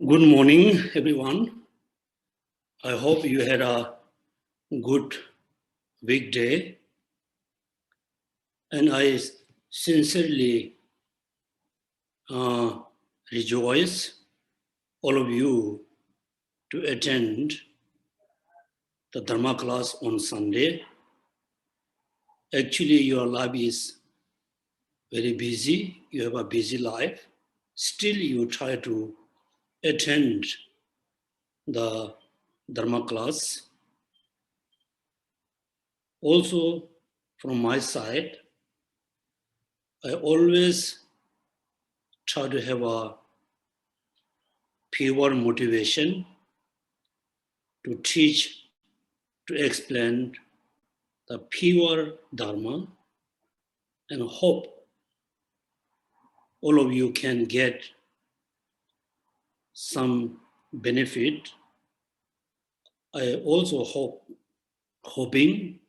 Good morning, everyone. I hope you had a good weekday, and I sincerely rejoice all of you to attend the Dharma class on Sunday. Actually, your life is very busy. You have a busy life. Still, you try to attend the Dharma class. Also, from my side, I always try to have a pure motivation to teach, to explain the pure Dharma, and hope all of you can get some benefit. I also hoping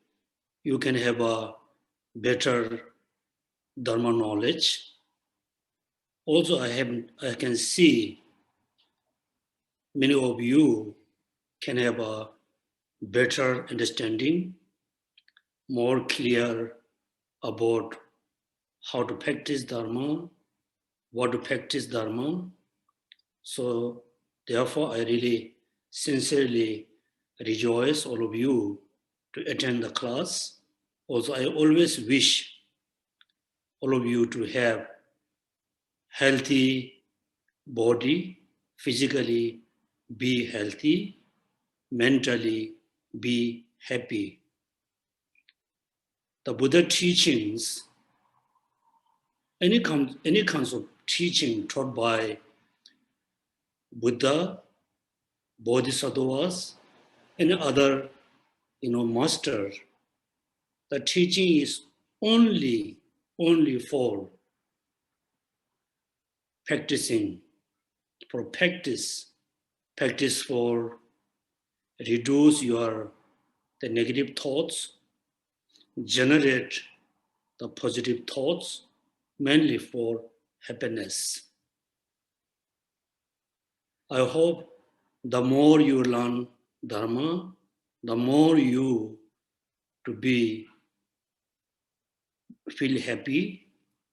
you can have a better Dharma knowledge. Also, I can see many of you can have a better understanding, more clear about how to practice Dharma, what to practice Dharma. So therefore, I really sincerely rejoice all of you to attend the class. Also, I always wish all of you to have healthy body, physically be healthy, mentally be happy. The Buddha teachings, any kinds of teaching taught by Buddha, Bodhisattvas, and other master, the teaching is only for practicing, for practice for reduce the negative thoughts, generate the positive thoughts, mainly for happiness. I hope the more you learn Dharma, the more you to feel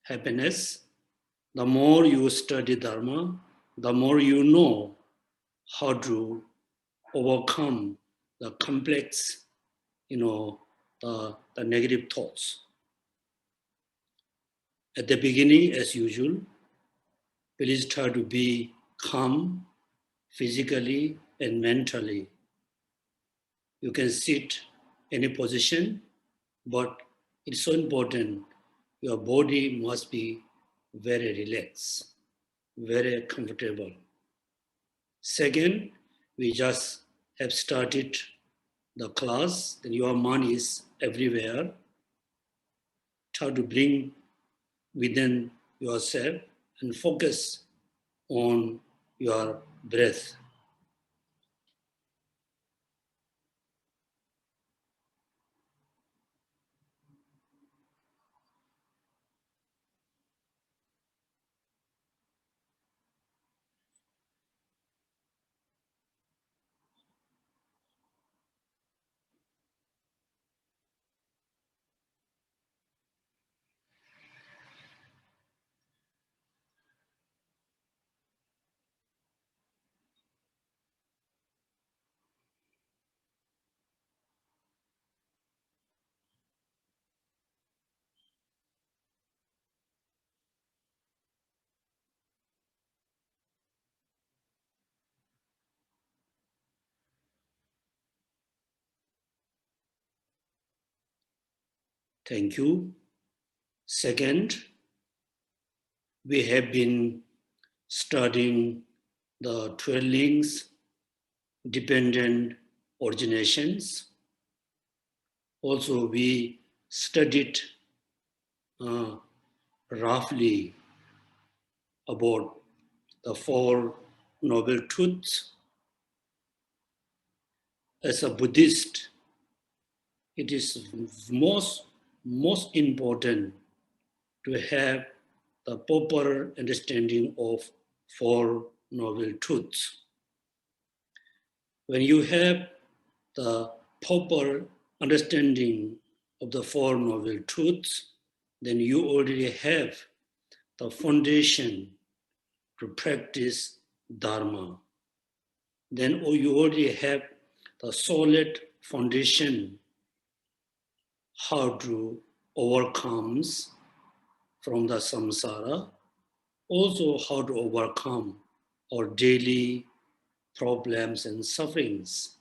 happiness. The more you study Dharma, the more you know how to overcome the complex, the negative thoughts. At the beginning, as usual, please try to be calm physically and mentally. You can sit any position, but it's so important. Your body must be very relaxed, very comfortable. Second, we just have started the class, then your mind is everywhere. Try to bring within yourself and focus on your breath. Thank you. Second, we have been studying the 12 links, dependent originations. Also, we studied roughly about the Four Noble Truths. As a Buddhist, it is most important to have the proper understanding of Four Noble Truths. When you have the proper understanding of the Four Noble Truths, then you already have the foundation to practice Dharma. Then you already have the solid foundation how to overcome from the samsara, also how to overcome our daily problems and sufferings.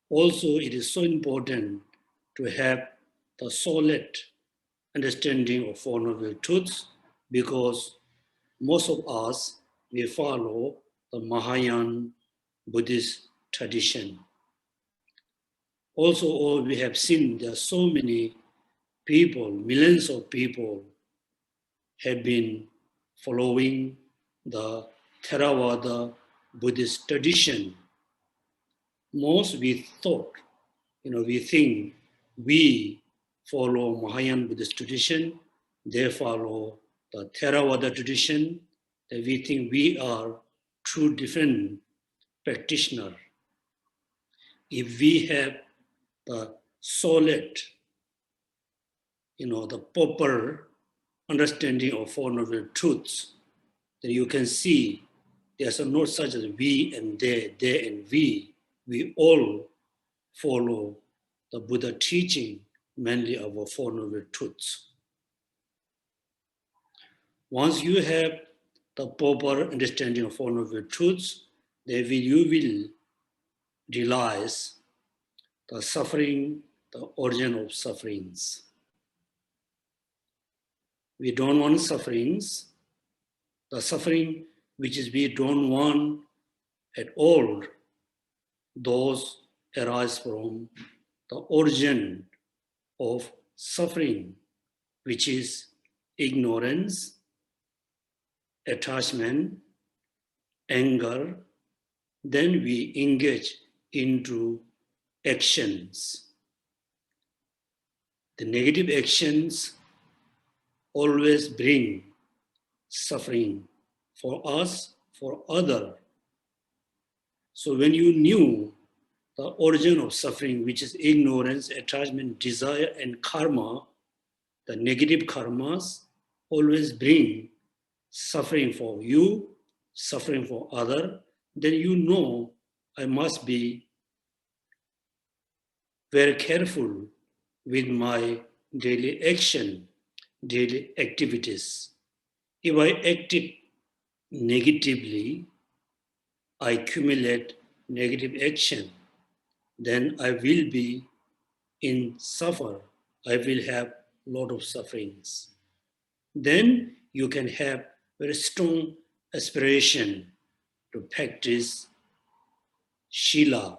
Also, it is so important to have the solid understanding of Four Noble Truths, because most of us, we follow the Mahayana Buddhist tradition. Also, we have seen there are so many people, millions of people have been following the Theravada Buddhist tradition. Most we thought, we think we follow Mahayana Buddhist tradition, they follow the Theravada tradition, that we think we are two different practitioners. If we have the solid, the proper understanding of Four Noble Truths, then you can see there's no such as we and they and we. We all follow the Buddha teaching, mainly of our Four Noble Truths. Once you have the proper understanding of Four Noble Truths, then you will realize the suffering, the origin of sufferings. We don't want sufferings. The suffering which is we don't want at all, those arise from the origin of suffering, which is ignorance, attachment, anger. Then we engage into actions. The negative actions always bring suffering for us, for others. So when you knew the origin of suffering, which is ignorance, attachment, desire, and karma, the negative karmas always bring suffering for you, suffering for others, then you know I must be very careful with my daily action, daily activities. If I acted negatively, I accumulate negative action, then I will be in suffer. I will have a lot of sufferings. Then you can have very strong aspiration to practice Shila.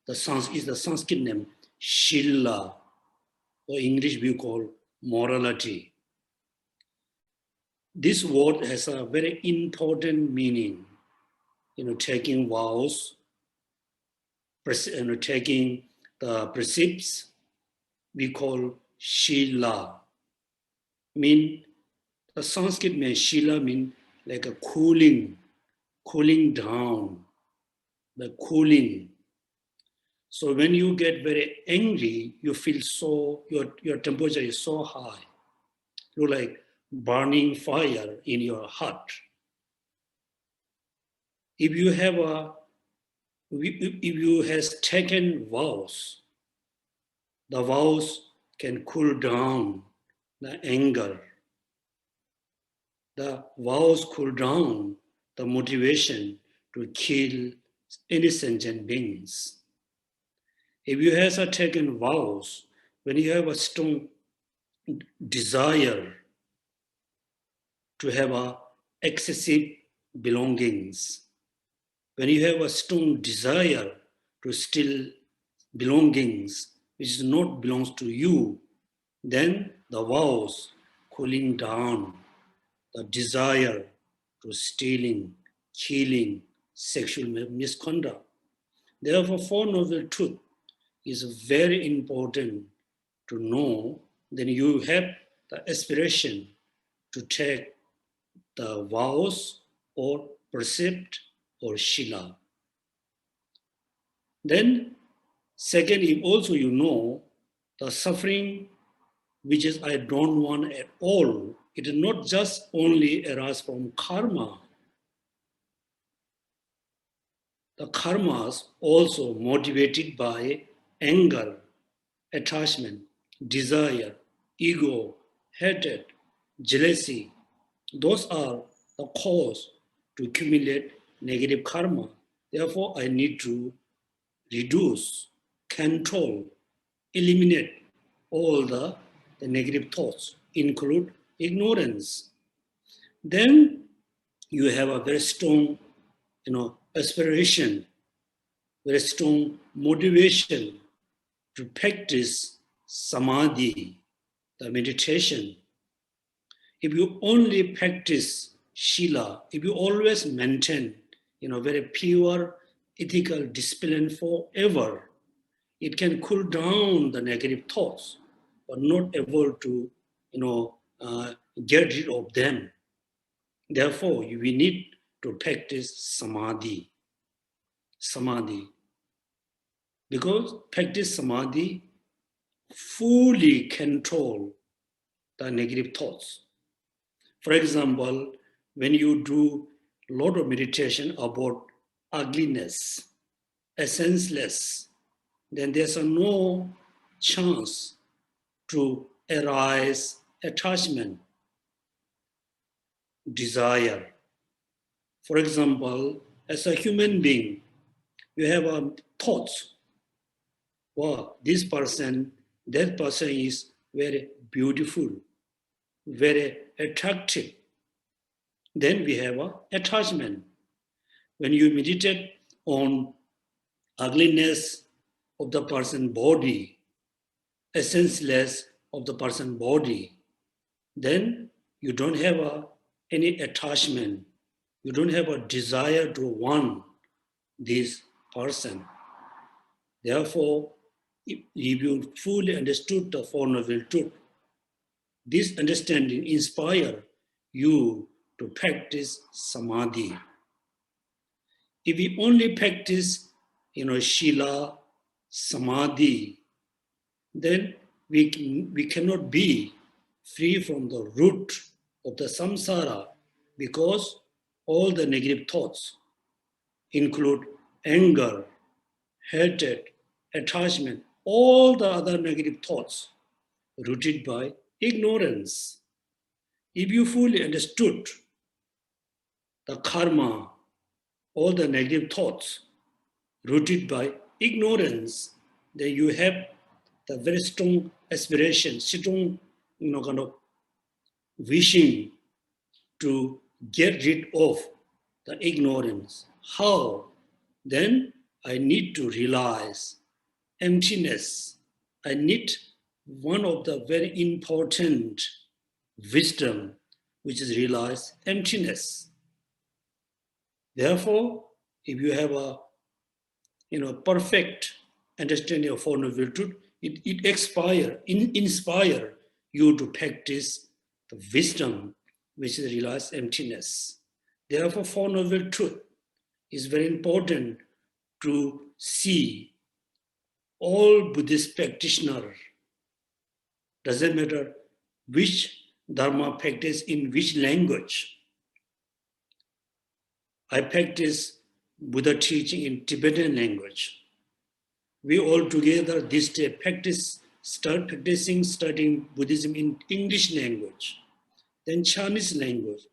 The Sanskrit name, Shila, or English we call morality. This word has a very important meaning. Taking vows, taking the precepts, we call Shila. The Sanskrit means Shila means like a cooling down, the cooling. So when you get very angry, you feel so, your temperature is so high. You're like burning fire in your heart. If you has taken vows, the vows can cool down the anger. The vows cool down the motivation to kill any sentient beings. If you have taken vows, when you have a strong desire to have excessive belongings, when you have a strong desire to steal belongings which not belongs to you, then the vows cooling down, the desire to stealing, killing, sexual misconduct. Therefore, Four Noble Truths is very important to know. Then you have the aspiration to take the vows or percept or shila. Then second, if also you know the suffering which is I don't want at all, it is not just only arise from karma. The karmas also motivated by anger, attachment, desire, ego, hatred, jealousy. Those are the cause to accumulate negative karma. Therefore, I need to reduce, control, eliminate all the negative thoughts, include ignorance. Then you have a very strong, aspiration, very strong motivation to practice samadhi, the meditation. If you only practice shila, if you always maintain, very pure ethical discipline forever, it can cool down the negative thoughts, but not able to, get rid of them. Therefore, we need to practice samadhi. Samadhi. Because practice samadhi fully control the negative thoughts. For example, when you do a lot of meditation about ugliness, essenceless, then there's no chance to arise attachment, desire. For example, as a human being, you have thoughts. Wow, this person, that person is very beautiful, very attractive. Then we have an attachment. When you meditate on ugliness of the person's body, essenceless of the person's body, then you don't have any attachment. You don't have a desire to want this person. Therefore, if you fully understood the Four Noble Truths, this understanding inspires you to practice samadhi. If we only practice, shila, samadhi, then we cannot be free from the root of the samsara, because all the negative thoughts include anger, hatred, attachment, all the other negative thoughts rooted by ignorance. If you fully understood the karma, all the negative thoughts rooted by ignorance, then you have the very strong aspiration, strong, kind of wishing to get rid of the ignorance. How? Then I need to realize emptiness. I need one of the very important wisdom, which is realize emptiness. Therefore, if you have a perfect understanding of Four Noble Truths, it inspire you to practice the wisdom, which is realize emptiness. Therefore, Four Noble Truths is very important to see. All Buddhist practitioners, doesn't matter which dharma practice in which language. I practice Buddha teaching in Tibetan language. We all together this day start practicing studying Buddhism in English language, then Chinese language,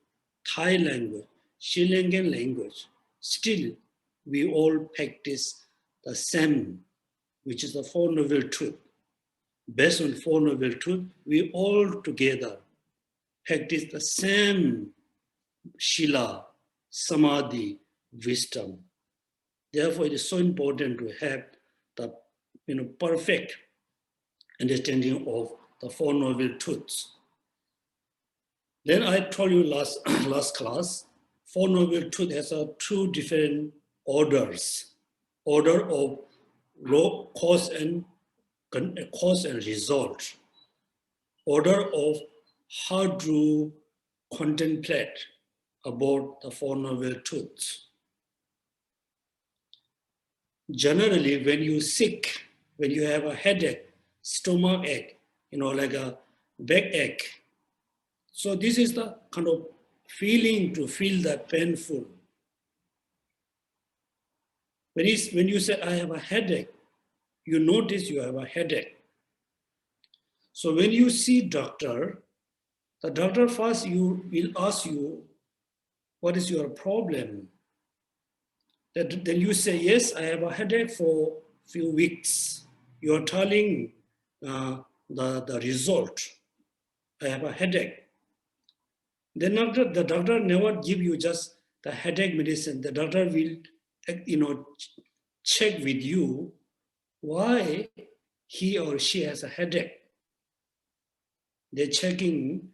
Thai language, Sri Lankan language. Still, we all practice the same, which is the Four Noble Truths. Based on Four Noble Truths, we all together practice the same shila, samadhi, wisdom. Therefore, it is so important to have the perfect understanding of the Four Noble Truths. Then I told you last class, Four Noble Truths has two different orders. Order of cause and result. Order of how to contemplate, about the Four Noble Truths. Generally, when you're sick, when you have a headache, stomach ache, like a backache, so this is the kind of feeling to feel that painful. When you say, I have a headache, you notice you have a headache. So when you see doctor, the doctor first will ask you, what is your problem? Then you say, yes, I have a headache for a few weeks. You're telling the result. I have a headache. Then the doctor never give you just the headache medicine. The doctor will, check with you why he or she has a headache. They're checking,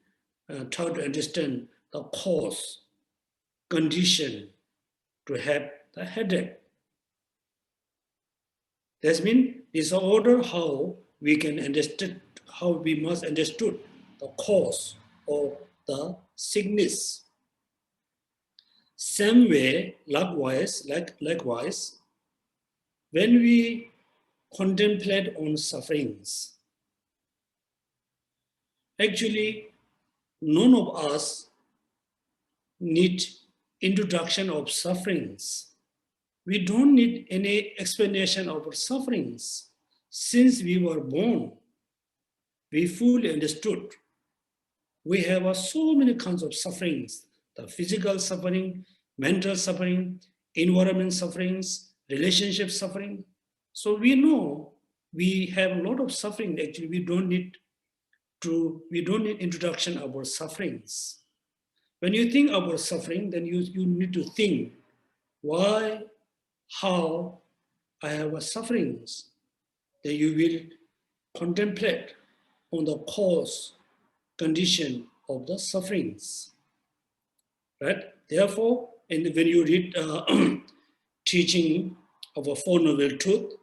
trying to understand the cause, condition to have the headache. That means it's an order how we can understand, how we must understood the cause of the sickness. Same way, likewise, when we contemplate on sufferings, actually, none of us need introduction of sufferings. We don't need any explanation of our sufferings. Since we were born, we fully understood. We have so many kinds of sufferings, the physical suffering, mental suffering, environment sufferings, relationship suffering. So we know we have a lot of suffering. Actually, we don't need introduction of our sufferings. When you think about suffering, then you need to think why, how I have sufferings. Then you will contemplate on the cause, condition of the sufferings. Right? Therefore, when you read teaching of a Four Noble Truth,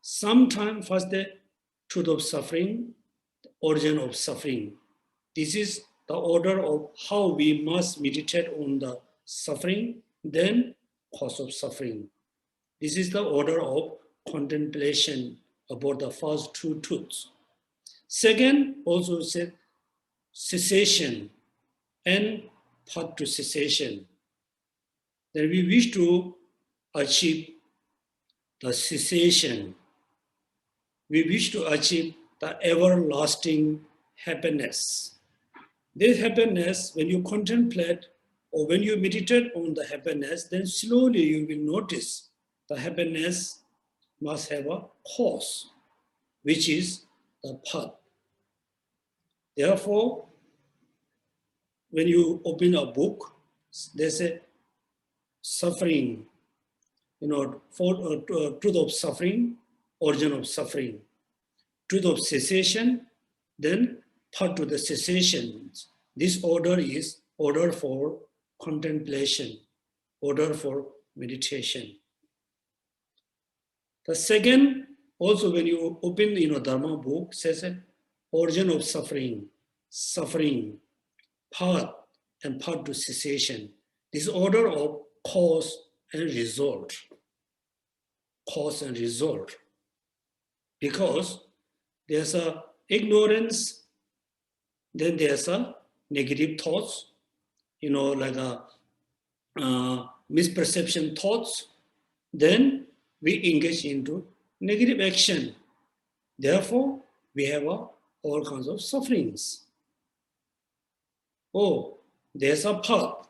sometimes first the truth of suffering, the origin of suffering. This is the order of how we must meditate on the suffering, then cause of suffering. This is the order of contemplation about the first two truths. Second, also said cessation and path to cessation. Then we wish to achieve the cessation. We wish to achieve the everlasting happiness. This happiness, when you contemplate or when you meditate on the happiness, then slowly you will notice the happiness must have a cause, which is the path. Therefore, when you open a book, there's a suffering, truth of suffering, origin of suffering, truth of cessation, then path to the cessation. This order is order for contemplation, order for meditation. The second, also when you open Dharma book, says origin of suffering, path, and path to cessation. This order of cause and result. Cause and result. Because there's a ignorance, then there's a negative thoughts, like a misperception thoughts, then we engage into negative action. Therefore, we have all kinds of sufferings. Oh, there's a path,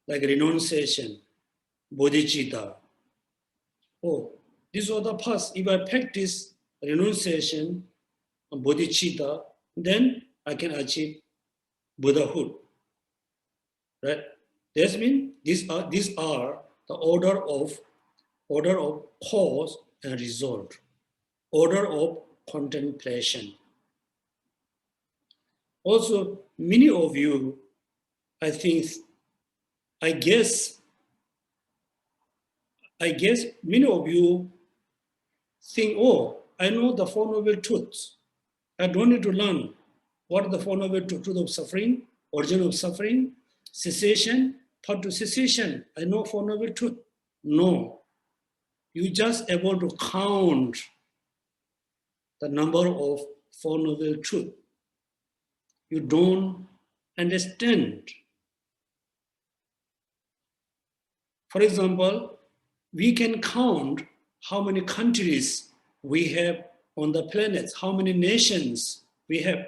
like renunciation, bodhicitta. Oh, these are the paths. If I practice renunciation, bodhicitta, then I can achieve Buddhahood. Right? That means these are the order of cause and result, order of contemplation. Also, many of you, I guess many of you think, oh, I know the Four Noble Truths. I don't need to learn what are the Four Noble Truths of suffering, origin of suffering, cessation, thought to cessation. I know Four Noble Truth. No. You just able to count the number of Four Noble Truth. You don't understand. For example, we can count how many countries we have on the planet, how many nations we have.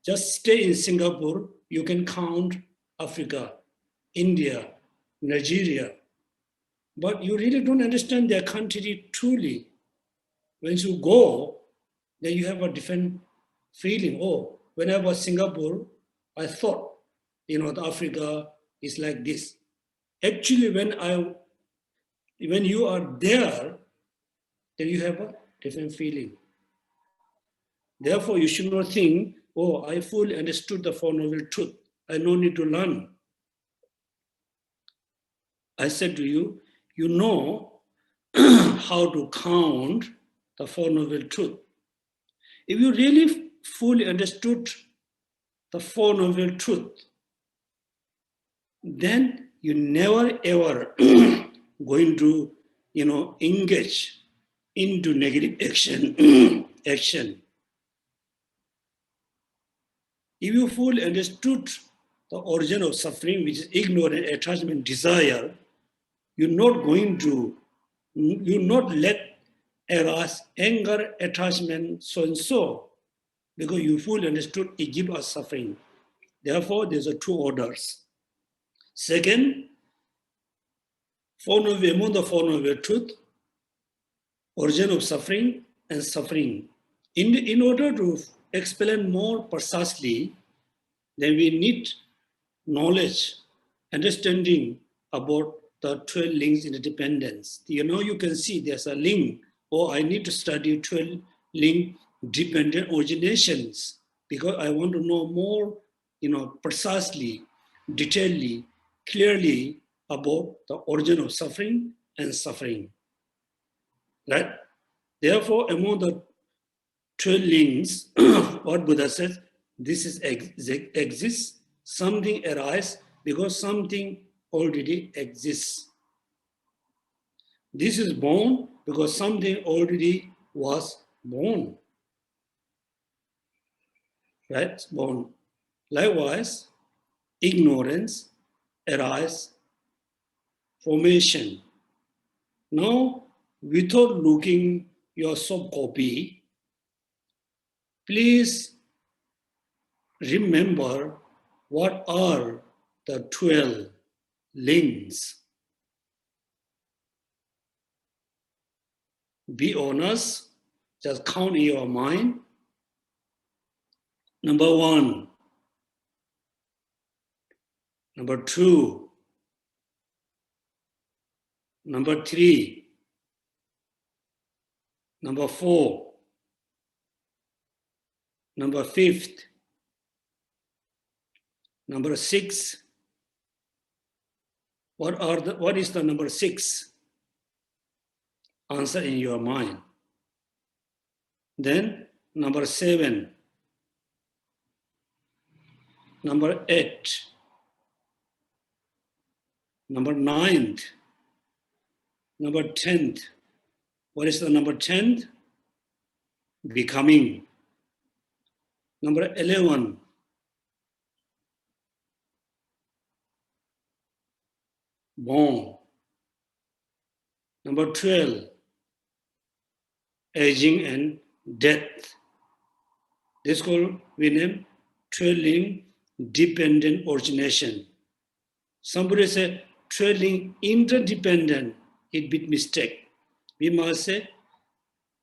Just stay in Singapore, you can count Africa, India, Nigeria. But you really don't understand their country truly. When you go, then you have a different feeling. Oh, when I was Singapore, I thought, the Africa is like this. Actually, when you are there, then you have a different feeling. Therefore, you should not think, oh, I fully understood the Four Noble Truth. I no need to learn. I said to you, you know how to count the Four Noble Truth. If you really fully understood the Four Noble Truth, then you never ever going to, engage into negative action. If you fully understood the origin of suffering, which is ignorance, attachment, desire, you're not let arise anger, attachment, so and so, because you fully understood it gives us suffering. Therefore, there's two orders. Second, among the Four Noble Truth, origin of suffering and suffering. In order to explain more precisely, then we need knowledge, understanding about the 12 links interdependence. You can see there's a link, I need to study 12 link dependent originations because I want to know more, precisely, detailedly, clearly about the origin of suffering and suffering. Right? Therefore, among the 12 links, what Buddha says, this is exists, something arises because something already exists. This is born because something already was born. Right? Born. Likewise, ignorance arises, formation. Now, without looking your soft copy, please remember what are the 12 links. Be honest, just count in your mind. Number 1, number 2, number 3, number 4, number 5, number 6. What is the number 6? Answer in your mind. Then number 7, number 8, number 9, number 10th. What is the number 10th? Becoming. Number 11, born. Number 12, aging and death. This called we name 12 link dependent origination. Somebody say 12 link interdependent, it be mistake. We must say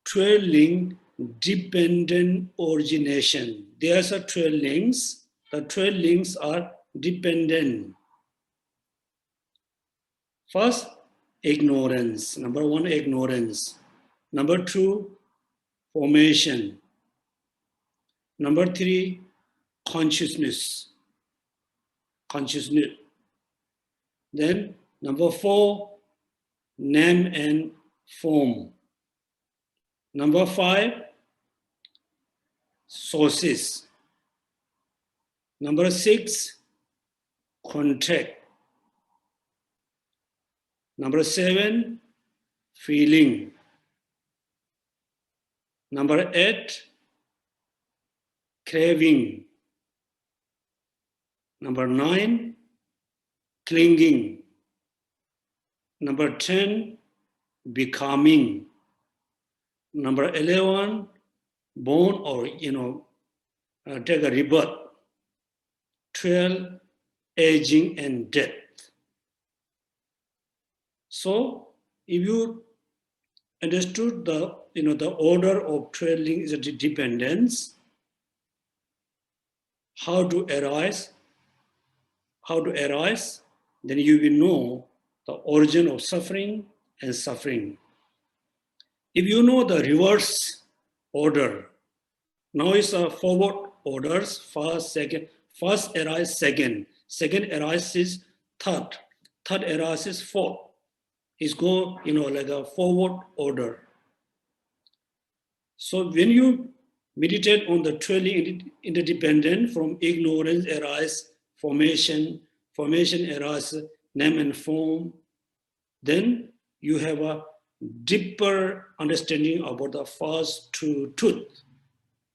12 link dependent origination. There are 12 links. The 12 links are dependent. First, ignorance. Number 1, ignorance. Number 2, formation. Number 3, consciousness. Then number 4, name and form. Number 5, sources. Number 6, contact. Number 7, feeling. Number 8, craving. Number 9, clinging. Number 10, becoming. Number 11, born or, take a rebirth. 12, aging and death. So, if you understood the order of 12 links is a dependence, how to arise, then you will know the origin of suffering and suffering. If you know the reverse order, now it's a forward orders, first, second, first arises second arises third arises fourth. It's go, like a forward order. So when you meditate on the 12 interdependent, from ignorance arise formation arise name and form, then you have a deeper understanding about the first two truth,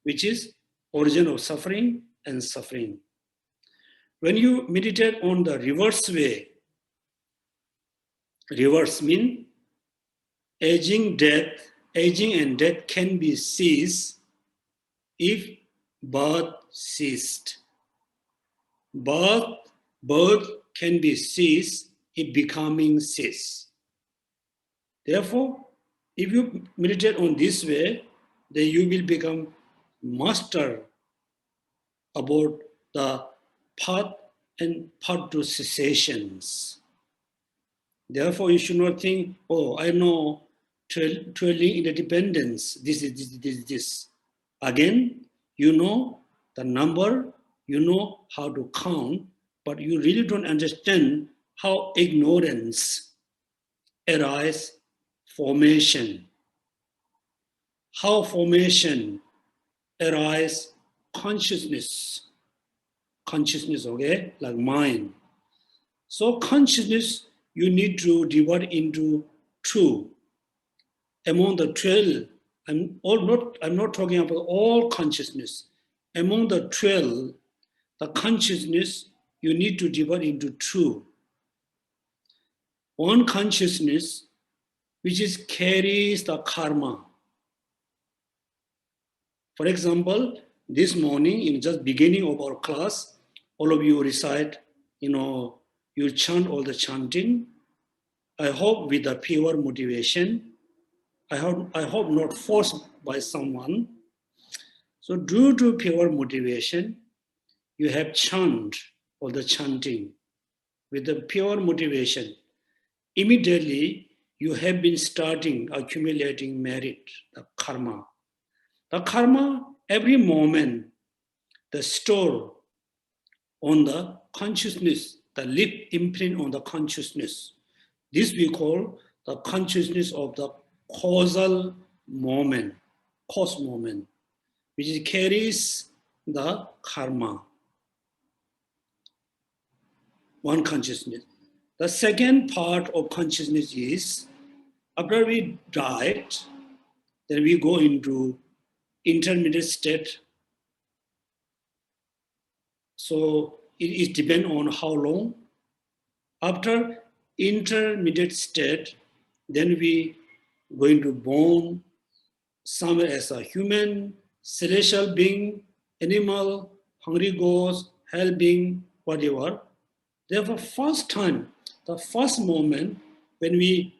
which is origin of suffering and suffering. When you meditate on the reverse way, reverse mean aging and death can be ceased if birth ceased. Birth can be ceased if becoming ceased. Therefore, if you meditate on this way, then you will become master about the path to cessations. Therefore, you should not think, oh, I know 12 interdependence, this. Again, you know the number, you know how to count, but you really don't understand how ignorance arise formation. How formation arise consciousness, okay, like mind. So consciousness, you need to divide into two. Among the 12, I'm not talking about all consciousness. Among the 12, the consciousness, you need to divide into two. One consciousness, which is carries the karma. For example, this morning, in just beginning of our class, all of you recite, you chant all the chanting. I hope with a pure motivation. I hope not forced by someone. So due to pure motivation, you have chant all the chanting with the pure motivation. Immediately, you have been starting accumulating merit, the karma. The karma, every moment, the store on the consciousness, the lip imprint on the consciousness. This we call the consciousness of the causal moment, cause moment, which carries the karma. One consciousness. The second part of consciousness is, after we died, then we go into intermediate state. So it depends on how long. After intermediate state, then we going to born somewhere as a human, celestial being, animal, hungry ghost, hell being, whatever. Therefore, first time, the first moment when we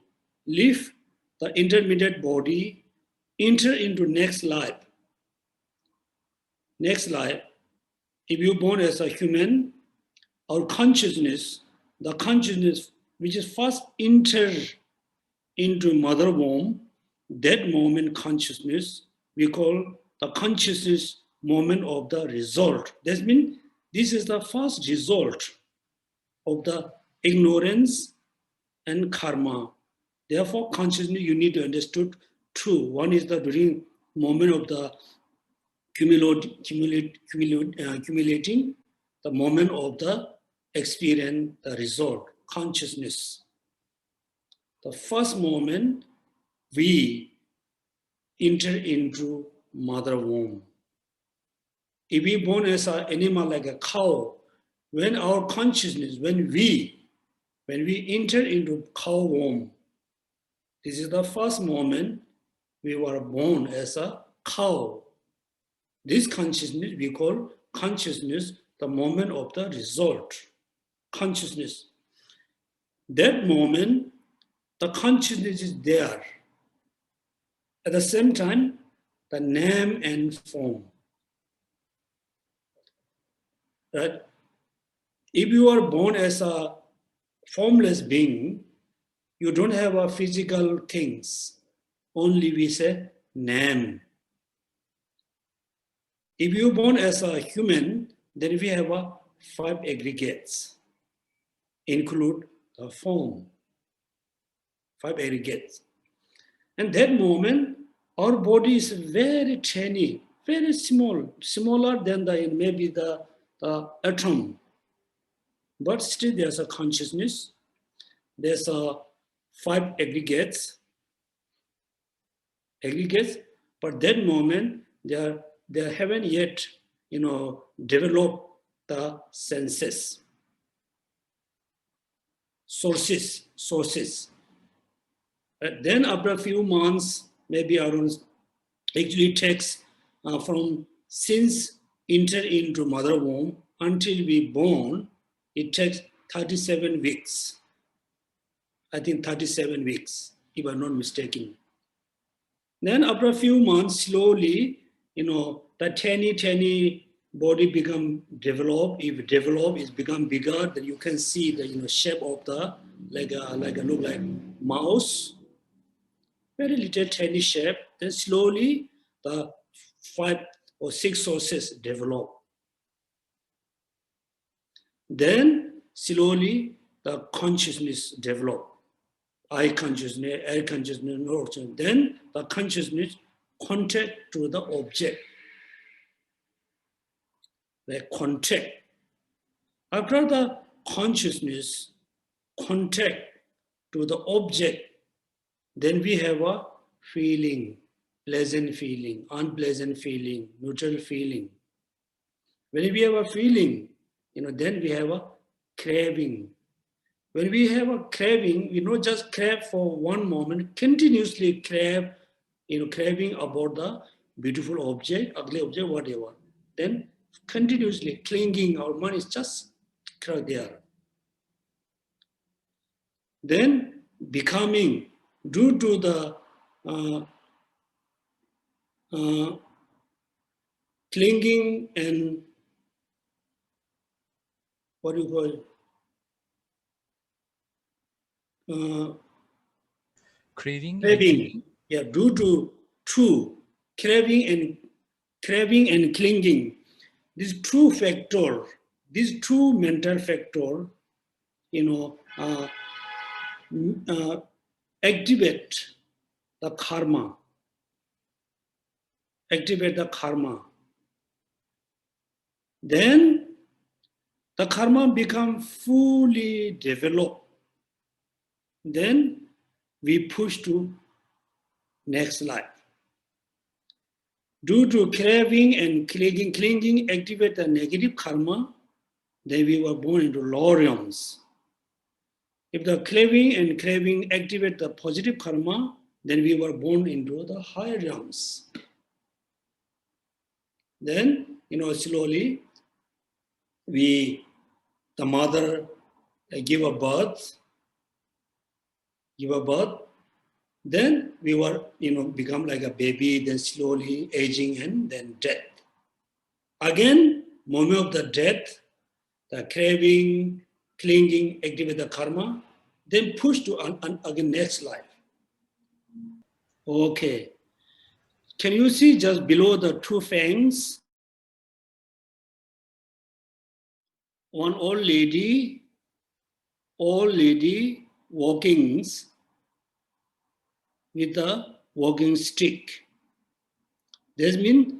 leave the intermediate body, enter into next life. Next life, if you born as a human, our consciousness, the consciousness which is first entered into mother womb, that moment consciousness, we call the consciousness moment of the result. That means this is the first result of the ignorance and karma. Therefore, consciousness you need to understood two. One is the during moment of the accumulating, the moment of the experience, the result, consciousness. the first moment we enter into mother womb. If we born as an animal like a cow, when our consciousness, when we enter into cow womb, this is the first moment we were born as a cow. This consciousness we call consciousness, the moment of the result. Consciousness. That moment, the consciousness is there. At the same time, the name and form. Right? If you are born as a formless being, you don't have a physical things. Only we say name. If you are born as a human, then we have 5 aggregates, include the form. 5 aggregates. And that moment, our body is very tiny, very small, smaller than maybe the atom. But still there's a consciousness. There's 5 aggregates. But that moment, they haven't yet, developed the senses. Sources. Then after a few months, maybe around, actually takes from since enter into mother womb until we born, it takes 37 weeks. I think 37 weeks, if I'm not mistaken. Then after a few months, slowly, the tiny body become developed. If develop, it's become bigger. Then you can see the shape of the look like mouse, very little tiny shape. Then slowly the 5 or 6 sources develop. Then slowly the consciousness develop. Eye consciousness, air consciousness, nose. Then the consciousness contact to the object. The contact. After the consciousness contact to the object, then we have a feeling, pleasant feeling, unpleasant feeling, neutral feeling. When we have a feeling, then we have a craving. When we have a craving, we not just crave for one moment, continuously crave, craving about the beautiful object, ugly object, whatever. Then continuously clinging, our mind is just there. Then becoming, due to the clinging and what do you call it? Craving. Yeah, due to craving and clinging, these 2 factor, these 2 mental factor, activate the karma. Then the karma become fully developed. Then we push to next life. Due to craving and clinging activate the negative karma, then we were born into lower realms. If the craving activate the positive karma, then we were born into the higher realms. Then, slowly, the mother give a birth, then we were, become like a baby, then slowly aging and then death. Again, moment of the death, the craving, clinging, activate the karma, then push to again next life. Okay. Can you see just below the 2 fangs? One old lady walking with a walking stick. This means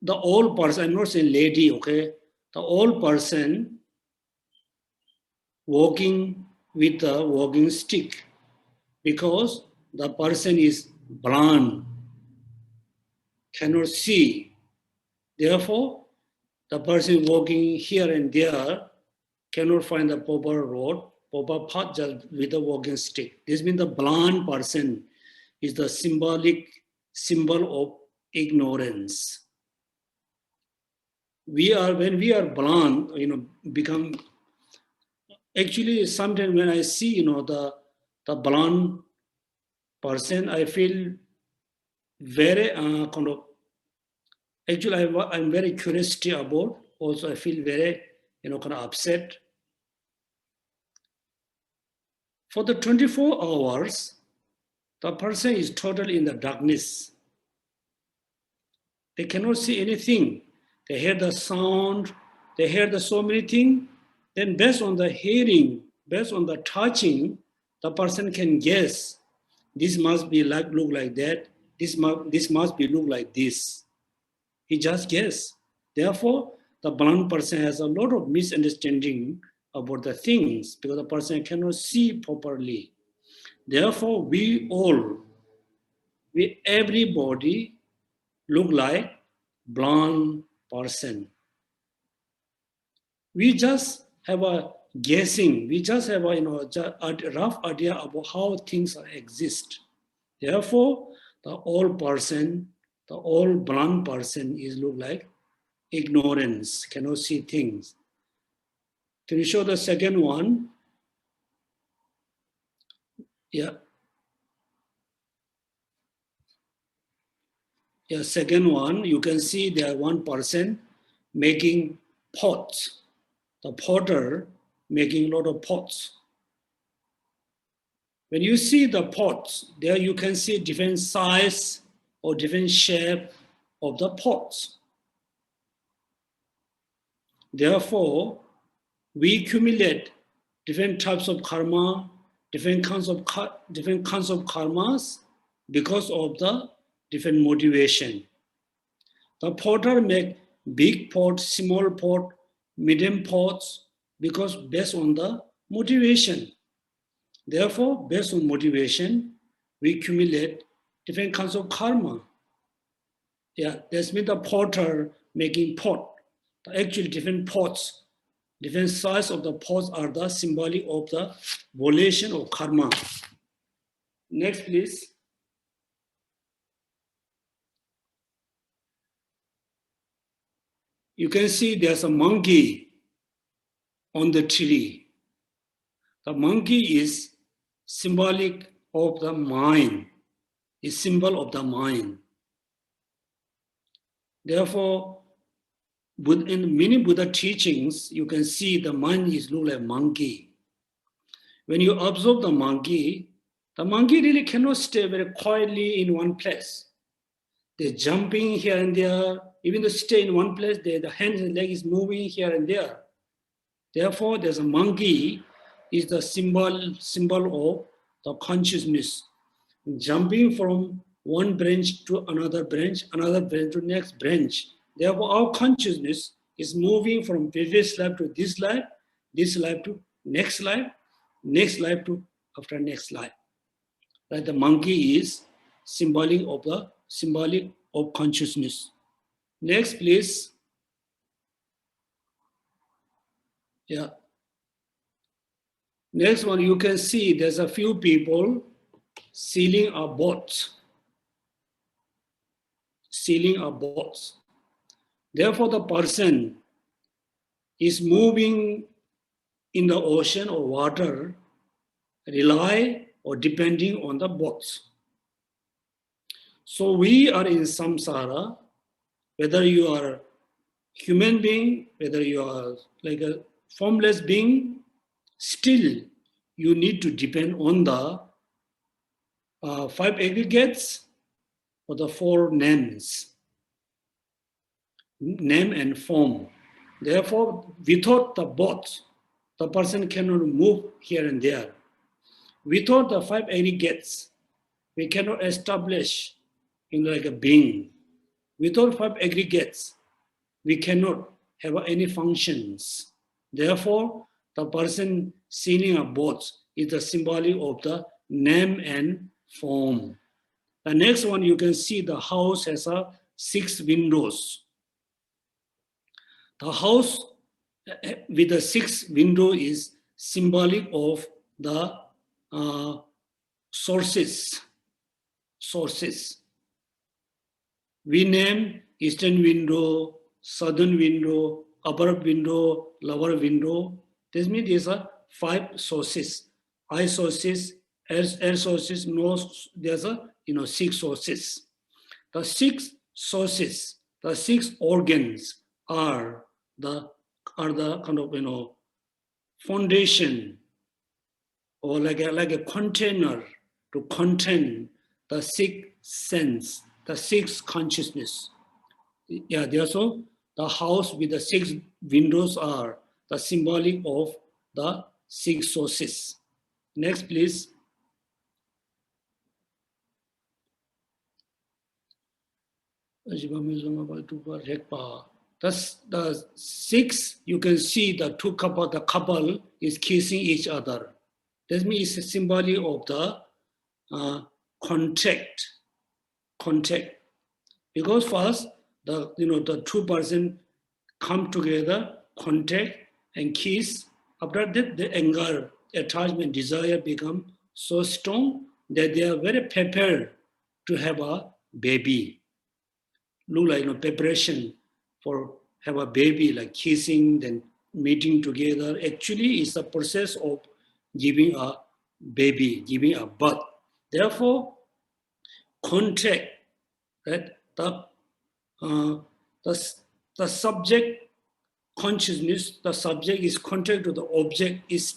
the old person, I'm not saying lady, okay? The old person walking with a walking stick. because the person is blind, cannot see. Therefore, the person walking here and there cannot find the proper road, proper path just with a walking stick. This means the blind person is the symbol of ignorance. When we are blind, become, actually sometimes when I see, the blind person, I feel very actually I'm very curious about, also I feel very, upset. For the 24 hours, the person is totally in the darkness. They cannot see anything. They hear the sound, they hear so many things. Then based on the hearing, based on the touching, the person can guess, this must be look like that, this must be look like this. He just guess. Therefore, the blind person has a lot of misunderstanding about the things because the person cannot see properly. Therefore, everybody look like blind person. We just have a guessing. We just have a rough idea about how things exist. Therefore, the old blind person is look like ignorance, cannot see things. Can you show the second one? Yeah. Yeah, second one, you can see there one person making pots. The potter making a lot of pots. When you see the pots, there you can see different size or different shape of the pots. Therefore, we accumulate different types of karma, different kinds of karmas because of the different motivation. The potter make big pot, small pot, medium pots because based on the motivation. Therefore, based on motivation, we accumulate different kinds of karma. Yeah, that's means the potter making pot. Actually, different pots, different size of the pots are the symbolic of the volition of karma. Next, please. You can see there's a monkey on the tree. The monkey is symbolic of the mind, is symbol of the mind. Therefore, in many Buddha teachings, you can see the mind is look like monkey. When you observe the monkey really cannot stay very quietly in one place. They're jumping here and there. Even to stay in one place, the hands and leg is moving here and there. Therefore, there's a monkey is the symbol of the consciousness. Jumping from one branch to another branch to next branch. Therefore, our consciousness is moving from previous life to this life to next life to after next life. Like the monkey is symbolic of consciousness. Next, please. Yeah. Next one, you can see there's a few people sailing a boat. Therefore, the person is moving in the ocean or water, rely or depending on the boats. So we are in samsara, whether you are human being, whether you are like a formless being, still you need to depend on the 5 aggregates or the 4 names, name and form. Therefore, without the both, the person cannot move here and there. Without the 5 aggregates, we cannot establish like a being. Without 5 aggregates, we cannot have any functions. Therefore, the person sailing a boat is the symbolic of the name and form. The next one, you can see the house has 6 windows. The house with the 6 window is symbolic of the sources. We name eastern window, southern window, upper window, lower window. This means these are 5 sources. Eye sources, air sources, nose, there's 6 sources. The 6 sources, the 6 organs are the kind of foundation, or like a container to contain the 6 sense, the 6 consciousness. Yeah, therefore the house with the 6 windows are the symbolic of the 6 sources. Next, please. Thus, the 6, you can see the couple is kissing each other. That means it's a symbol of the contact. Because first, the 2 persons come together, contact and kiss. After that, the anger, attachment, desire become so strong that they are very prepared to have a baby. Look like preparation for have a baby, like kissing, then meeting together. Actually, it's a process of giving a baby, giving a birth. Therefore, contact, right? The subject consciousness, the subject is contact to the object, is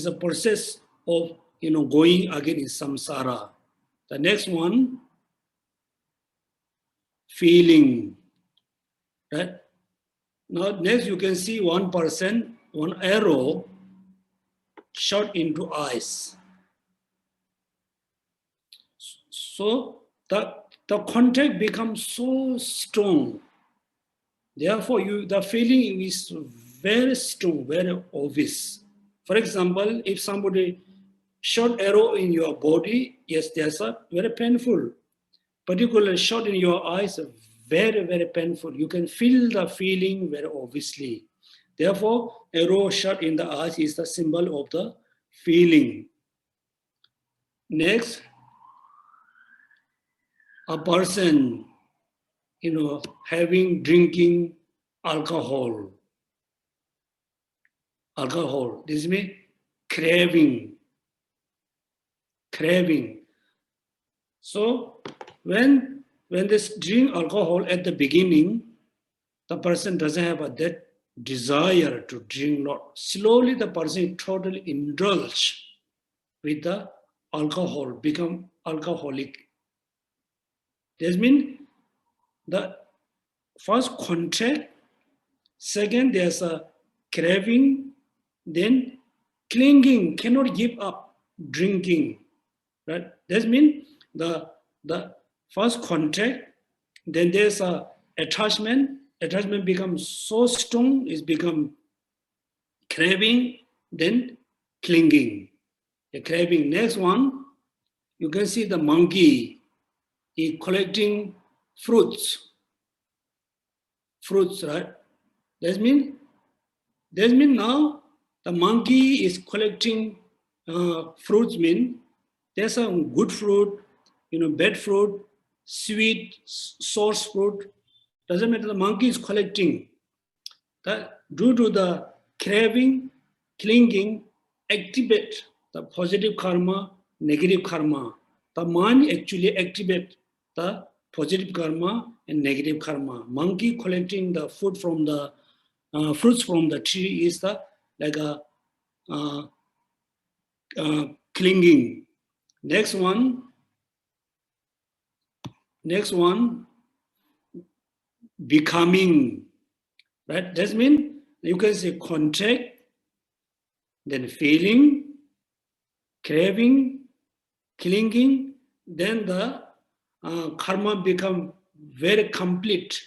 a process of going again in samsara. The next one, feeling, right? Now next you can see one person, one arrow shot into eyes. So the contact becomes so strong. Therefore, the feeling is very strong, very obvious. For example, if somebody shot arrow in your body, yes, there's a very painful. Particularly shot in your eyes, very, very painful. You can feel the feeling very obviously. Therefore, arrow shot in the eyes is the symbol of the feeling. Next, a person, drinking alcohol. This means craving. So when they drink alcohol at the beginning, the person doesn't have that desire to drink lot. Slowly the person totally indulged with the alcohol, become alcoholic. This means the first contact, second there's a craving, then clinging, cannot give up drinking. Right? That means the first contact, then there's a attachment becomes so strong, it's become craving, then clinging. The craving. Next one, you can see the monkey is collecting fruits, right? That means now the monkey is collecting fruits. Mean there's some good fruit, bad fruit, sweet, sour fruit. Doesn't matter. The monkey is collecting. That due to the craving, clinging, activate the positive karma, negative karma. The mind actually activates the positive karma and negative karma. Monkey collecting the food from the fruits from the tree is clinging. Next one, becoming. Right? That means you can say contact, then feeling, craving, clinging, then the karma become very complete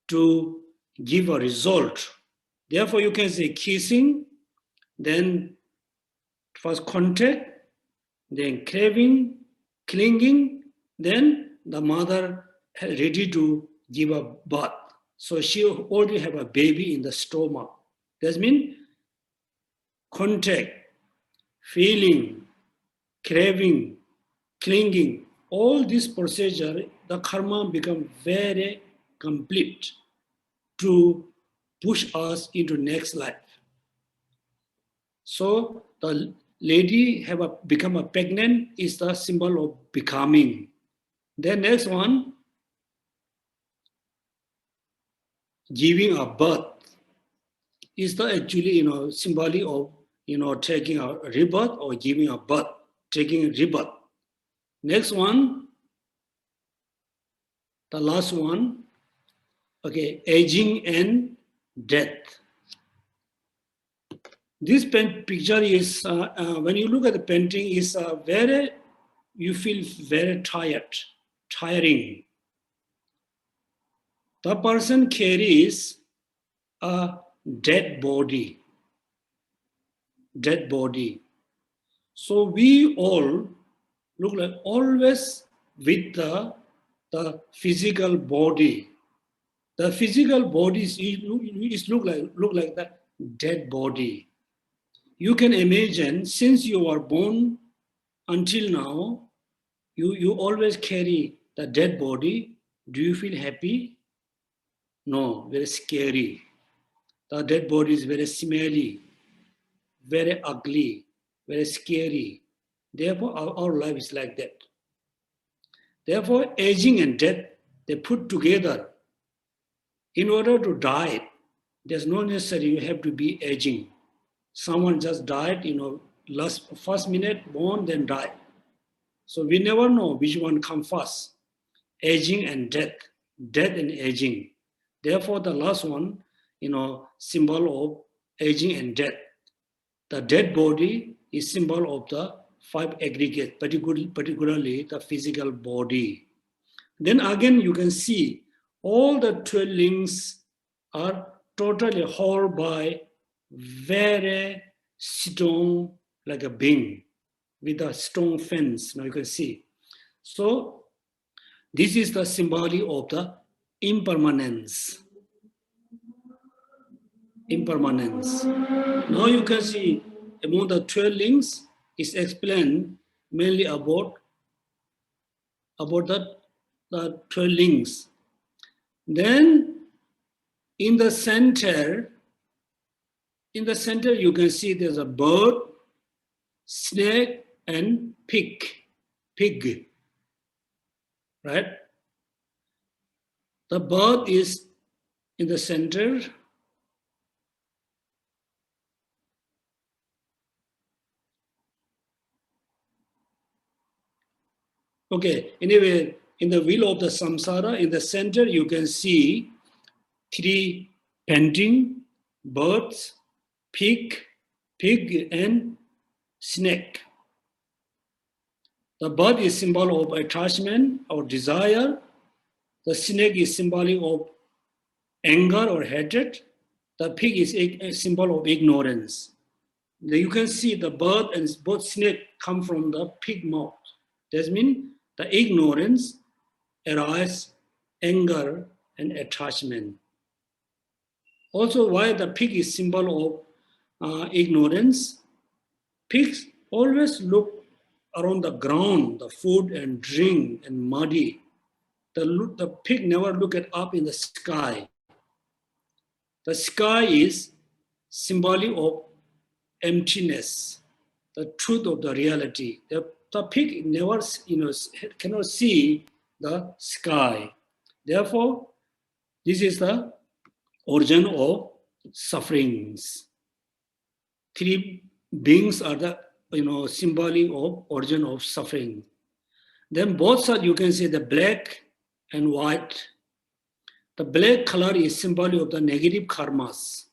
to give a result. Therefore, you can say kissing, then first contact, then craving, clinging, then the mother ready to give a birth. So she already have a baby in the stomach. That means contact, feeling, craving, clinging, all this procedure, the karma become very complete to push us into next life. So the lady become a pregnant is the symbol of becoming. Then next one, giving a birth is the actually symbolic of taking a rebirth or giving a birth, taking a rebirth. Next one, the last one, okay, aging and death. This picture is, when you look at the painting, is you feel very tiring. The person carries a dead body. So we all look like always with the physical body. The physical body is look like the dead body. You can imagine, since you are born until now, you always carry the dead body. Do you feel happy? No, very scary. The dead body is very smelly, very ugly, very scary. Therefore, our life is like that. Therefore, aging and death, they put together. In order to die, there's no necessary you have to be aging. Someone just died, first minute born, then died. So we never know which one comes first, aging and death and aging. Therefore, the last one, symbol of aging and death. The dead body is symbol of the five aggregates, particularly the physical body. Then again, you can see all the 12 links are totally held by very strong, like a being with a strong fence. Now you can see. So this is the symbolic of the impermanence. Now you can see among the 12 links is explained mainly about the 12 links. Then in the center you can see there's a bird, snake, and pig, right? The bird is in the center. Okay, anyway, in the wheel of the samsara, in the center, you can see 3 painting, birds, pig, and snake. The bird is symbol of attachment or desire. The snake is symbolic of anger or hatred. The pig is a symbol of ignorance. You can see the bird and both snake come from the pig mouth. That means the ignorance arises anger and attachment. Also, why the pig is symbol of ignorance? Pigs always look around the ground, the food and drink and muddy. The pig never look up in the sky. The sky is symbolic of emptiness, the truth of the reality. The pig never, cannot see the sky. Therefore, this is the origin of sufferings. 3 beings are the symbolic of origin of suffering. Then both sides you can see the black and white. The black color is symbolic of the negative karmas.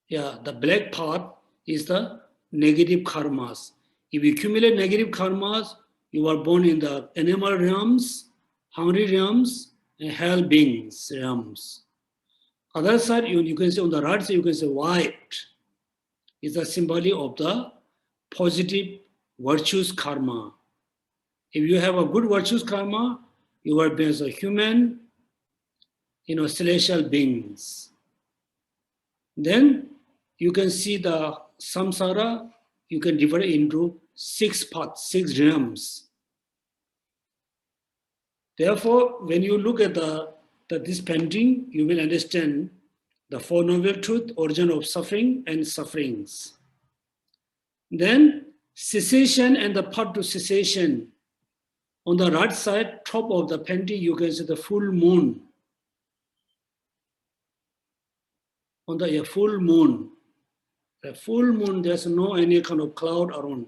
Yeah, the black part is the negative karmas. If you accumulate negative karmas, you are born in the animal realms, hungry realms, and hell beings realms. Other side, you can say on the right side, you can say white is the symbolic of the positive virtues karma. If you have a good virtues karma, you are as a human, celestial beings. Then you can see the samsara, you can divide it into 6 parts, 6 realms. Therefore, when you look at this painting, you will understand the Four Noble Truths, origin of suffering and sufferings. Then cessation and the path to cessation. On the right side, top of the painting, you can see the full moon. On the full moon, there's no any kind of cloud around.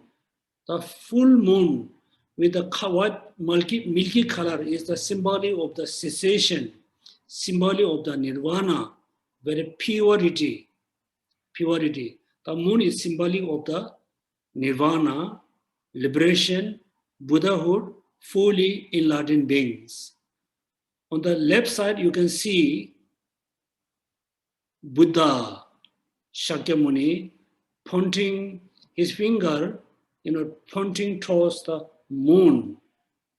The full moon with the white milky color is the symbol of the cessation, symbol of the nirvana, very purity. The moon is symbolic of the nirvana, liberation, Buddhahood, fully enlightened beings. On the left side, you can see Buddha, Shakyamuni, pointing his finger, pointing towards the moon.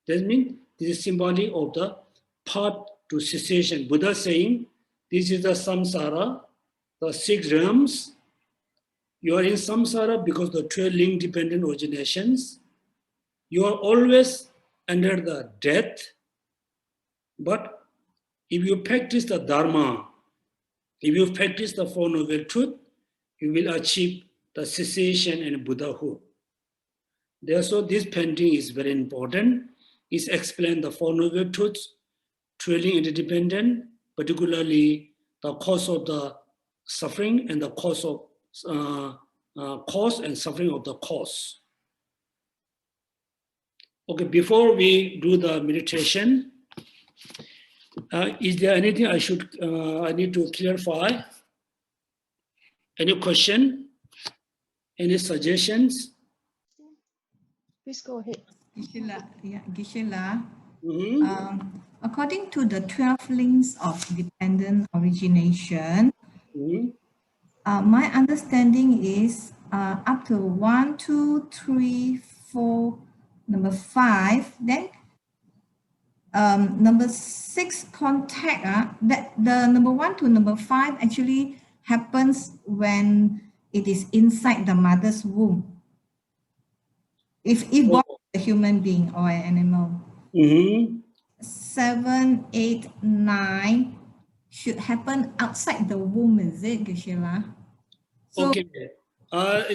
That means this is symbolic of the path to cessation. Buddha saying, this is the samsara, the 6 realms. You are in samsara because the 12 link-dependent originations. You are always under the death. But if you practice the dharma, if you practice the Four Noble Truths, you will achieve the cessation and Buddhahood. Therefore, this painting is very important. It explains the Four Noble Truths, 12 interdependent, particularly the cause of the suffering and the cause and suffering of the cause. Okay, before we do the meditation, is there anything I need to clarify? Any question? Any suggestions? Please go ahead. Geshe, according to the 12 links of dependent origination, my understanding is up to 1, 2, 3, 4, number 5, then number 6 contact, that the number 1 to number 5 actually happens when it is inside the mother's womb. If born a human being or an animal. 7, 8, 9 should happen outside the womb, is it, Geshe? So, okay.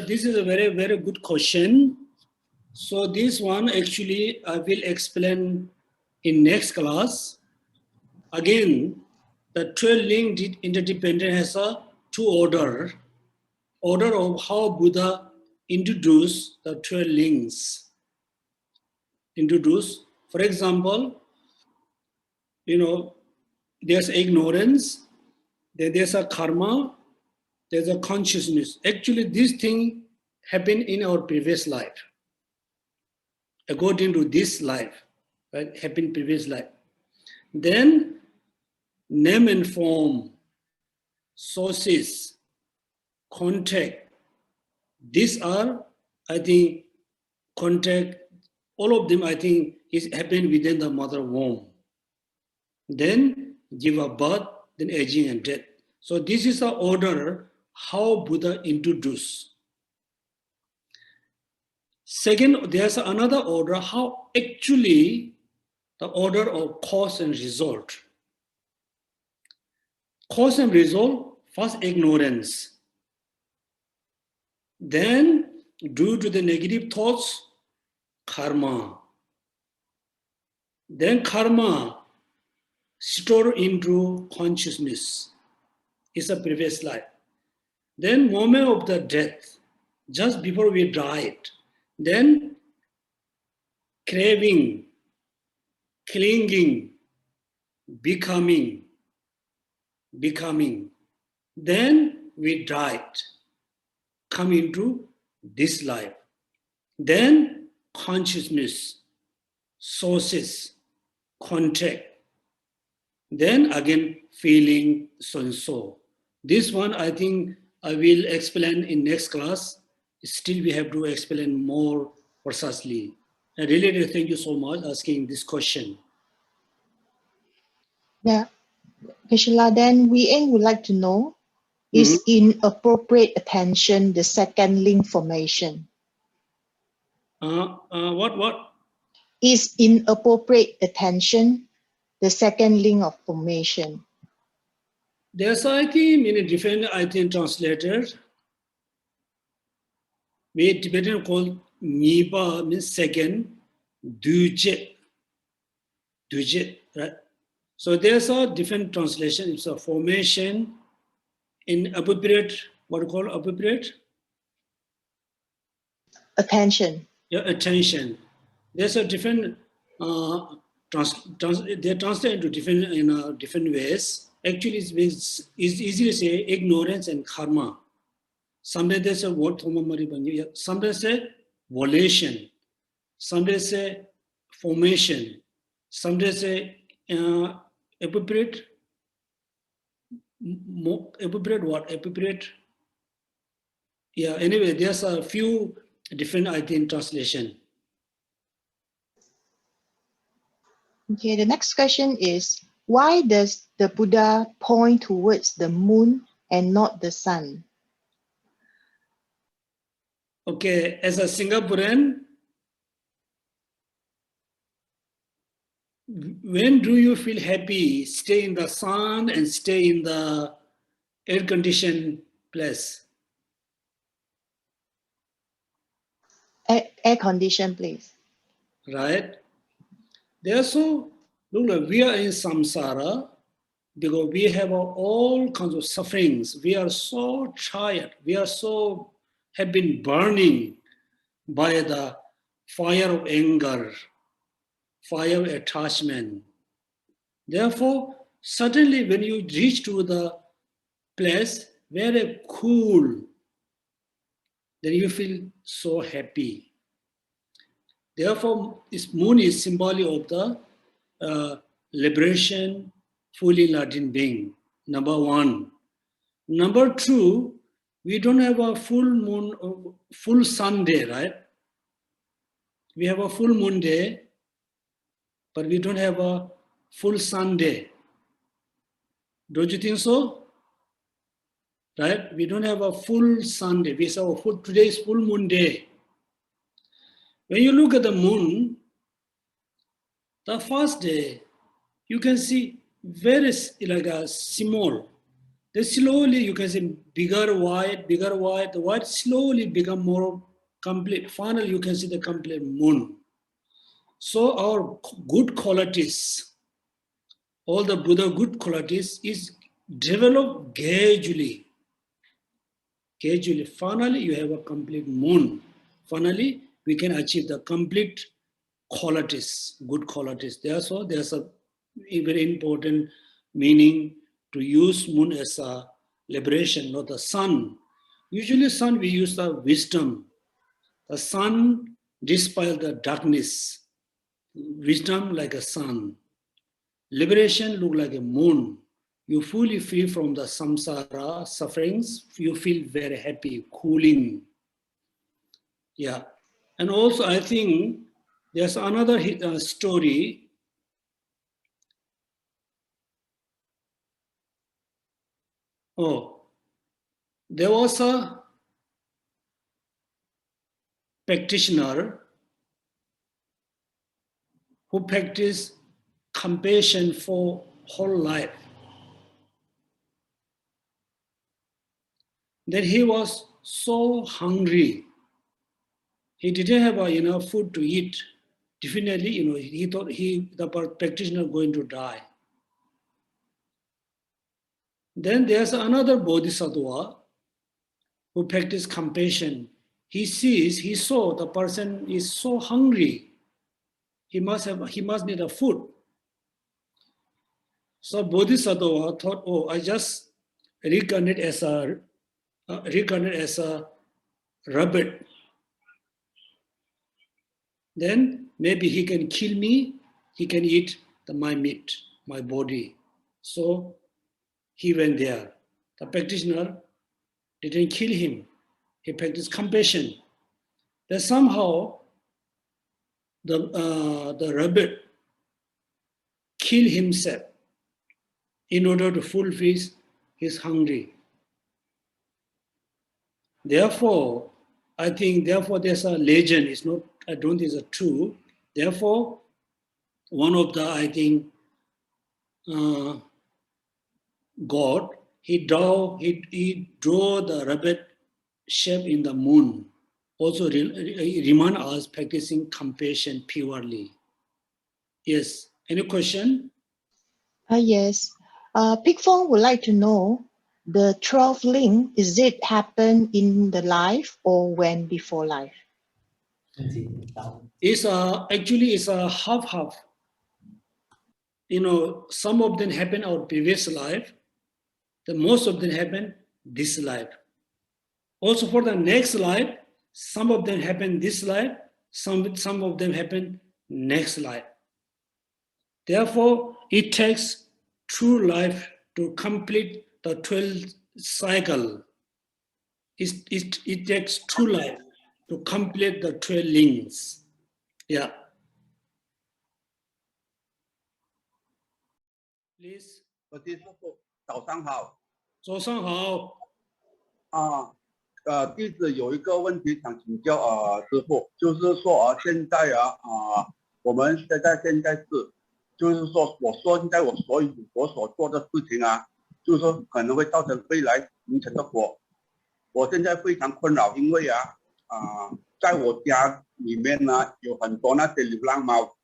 This is a very, very good question. So this one actually I will explain in next class. Again, the 12 linked interdependent has a 2 order of how Buddha introduced the 12 links. For example, there's ignorance, then there's a karma, there's a consciousness. Actually, this thing happened in our previous life. According to this life, right, happened previous life. Then name and form, sources, contact. These are, I think, contact, all of them, I think, is happened within the mother womb. Then give a birth, then aging and death. So this is the order how Buddha introduced. Second, there's another order, how actually the order of cause and result. Cause and result, first ignorance. Then, due to the negative thoughts, karma. Then karma stored into consciousness. It's a previous life. Then moment of the death, just before we died. Then craving, clinging, becoming. Then we died, come into this life. Then consciousness, sources, contact. Then again feeling, so and so. This one I think I will explain in next class still we have to explain more precisely. And really, thank you so much asking this question. Yeah. Geshe-la, then Wei would like to know, is inappropriate attention the second link formation? What? Is inappropriate attention the second link of formation? There's, I think, many different, translators. We Tibetan called Nipa means second, Duje, right? So there's a different translation. It's a formation in appropriate, what do you call appropriate? Attention. Yeah, attention. There's a different, they translate into different, different ways. Actually, it's easy to say ignorance and karma. Sometimes they say what sometimes say volition, sometimes say formation, sometimes say appropriate what? Appropriate. Yeah, anyway, there's a few different, translation. Okay, the next question is, why does the Buddha point towards the moon and not the sun? Okay, as a Singaporean, when do you feel happy? Stay in the sun and stay in the air-conditioned place. Air condition, please. Right? Therefore, look, we are in samsara because we have all kinds of sufferings. We are so tired. We are have been burning by the fire of anger, fire of attachment. Therefore, suddenly when you reach to the place where it's cool, then you feel so happy. Therefore, this moon is symbolic of the liberation, fully enlightened being, number one. Number two, we don't have a full moon, full sun day, right? We have a full moon day, but we don't have a full sun day. Don't you think so? Right? We don't have a full sun day. We say, today is full moon day. When you look at the moon, the first day, you can see very like a small. Then slowly you can see bigger white, the white slowly become more complete. Finally, you can see the complete moon. So our good qualities, all the Buddha good qualities is developed gradually. Gradually, finally you have a complete moon. Finally, we can achieve the complete qualities, good qualities. Therefore, there's a very important meaning to use moon as a liberation, not the sun. Usually sun we use the wisdom. The sun dispels the darkness. Wisdom like a sun. Liberation look like a moon. You fully free from the samsara sufferings. You feel very happy, cooling. Yeah. And also I think there's another story. There was a practitioner who practiced compassion for whole life. Then he was so hungry. He didn't have enough food to eat. Definitely, he thought the practitioner going to die. Then there's another bodhisattva who practiced compassion. He saw the person is so hungry. He must need a food. So bodhisattva thought, I just reincarnate as a rabbit. Then maybe he can kill me. He can eat my meat, my body. So he went there. The practitioner didn't kill him. he practiced compassion. That somehow the rabbit killed himself in order to fulfill his hunger. Therefore, I think there's a legend. It's not. I don't think it's true. Therefore, one of the God, he draw the rabbit shape in the moon. Also remind us practicing compassion purely. Yes. Any question? Yes. Pig Fong would like to know the 12 link, is it happen in the life or when before life? It's a half-half. Some of them happen our previous life. The most of them happen this life. Also for the next life, some of them happen this life, some of them happen next life. Therefore, it takes true life to complete the 12 cycle. It takes true life to complete the 12 links. Yeah. Please. 我师父早上好。早上好。弟子有一个问题想请教师父，就是说现在我们现在是，就是说我说现在我所做的事情就是说可能会造成未来影响的果。我现在非常困扰，因为在我家里面有很多那些流浪猫，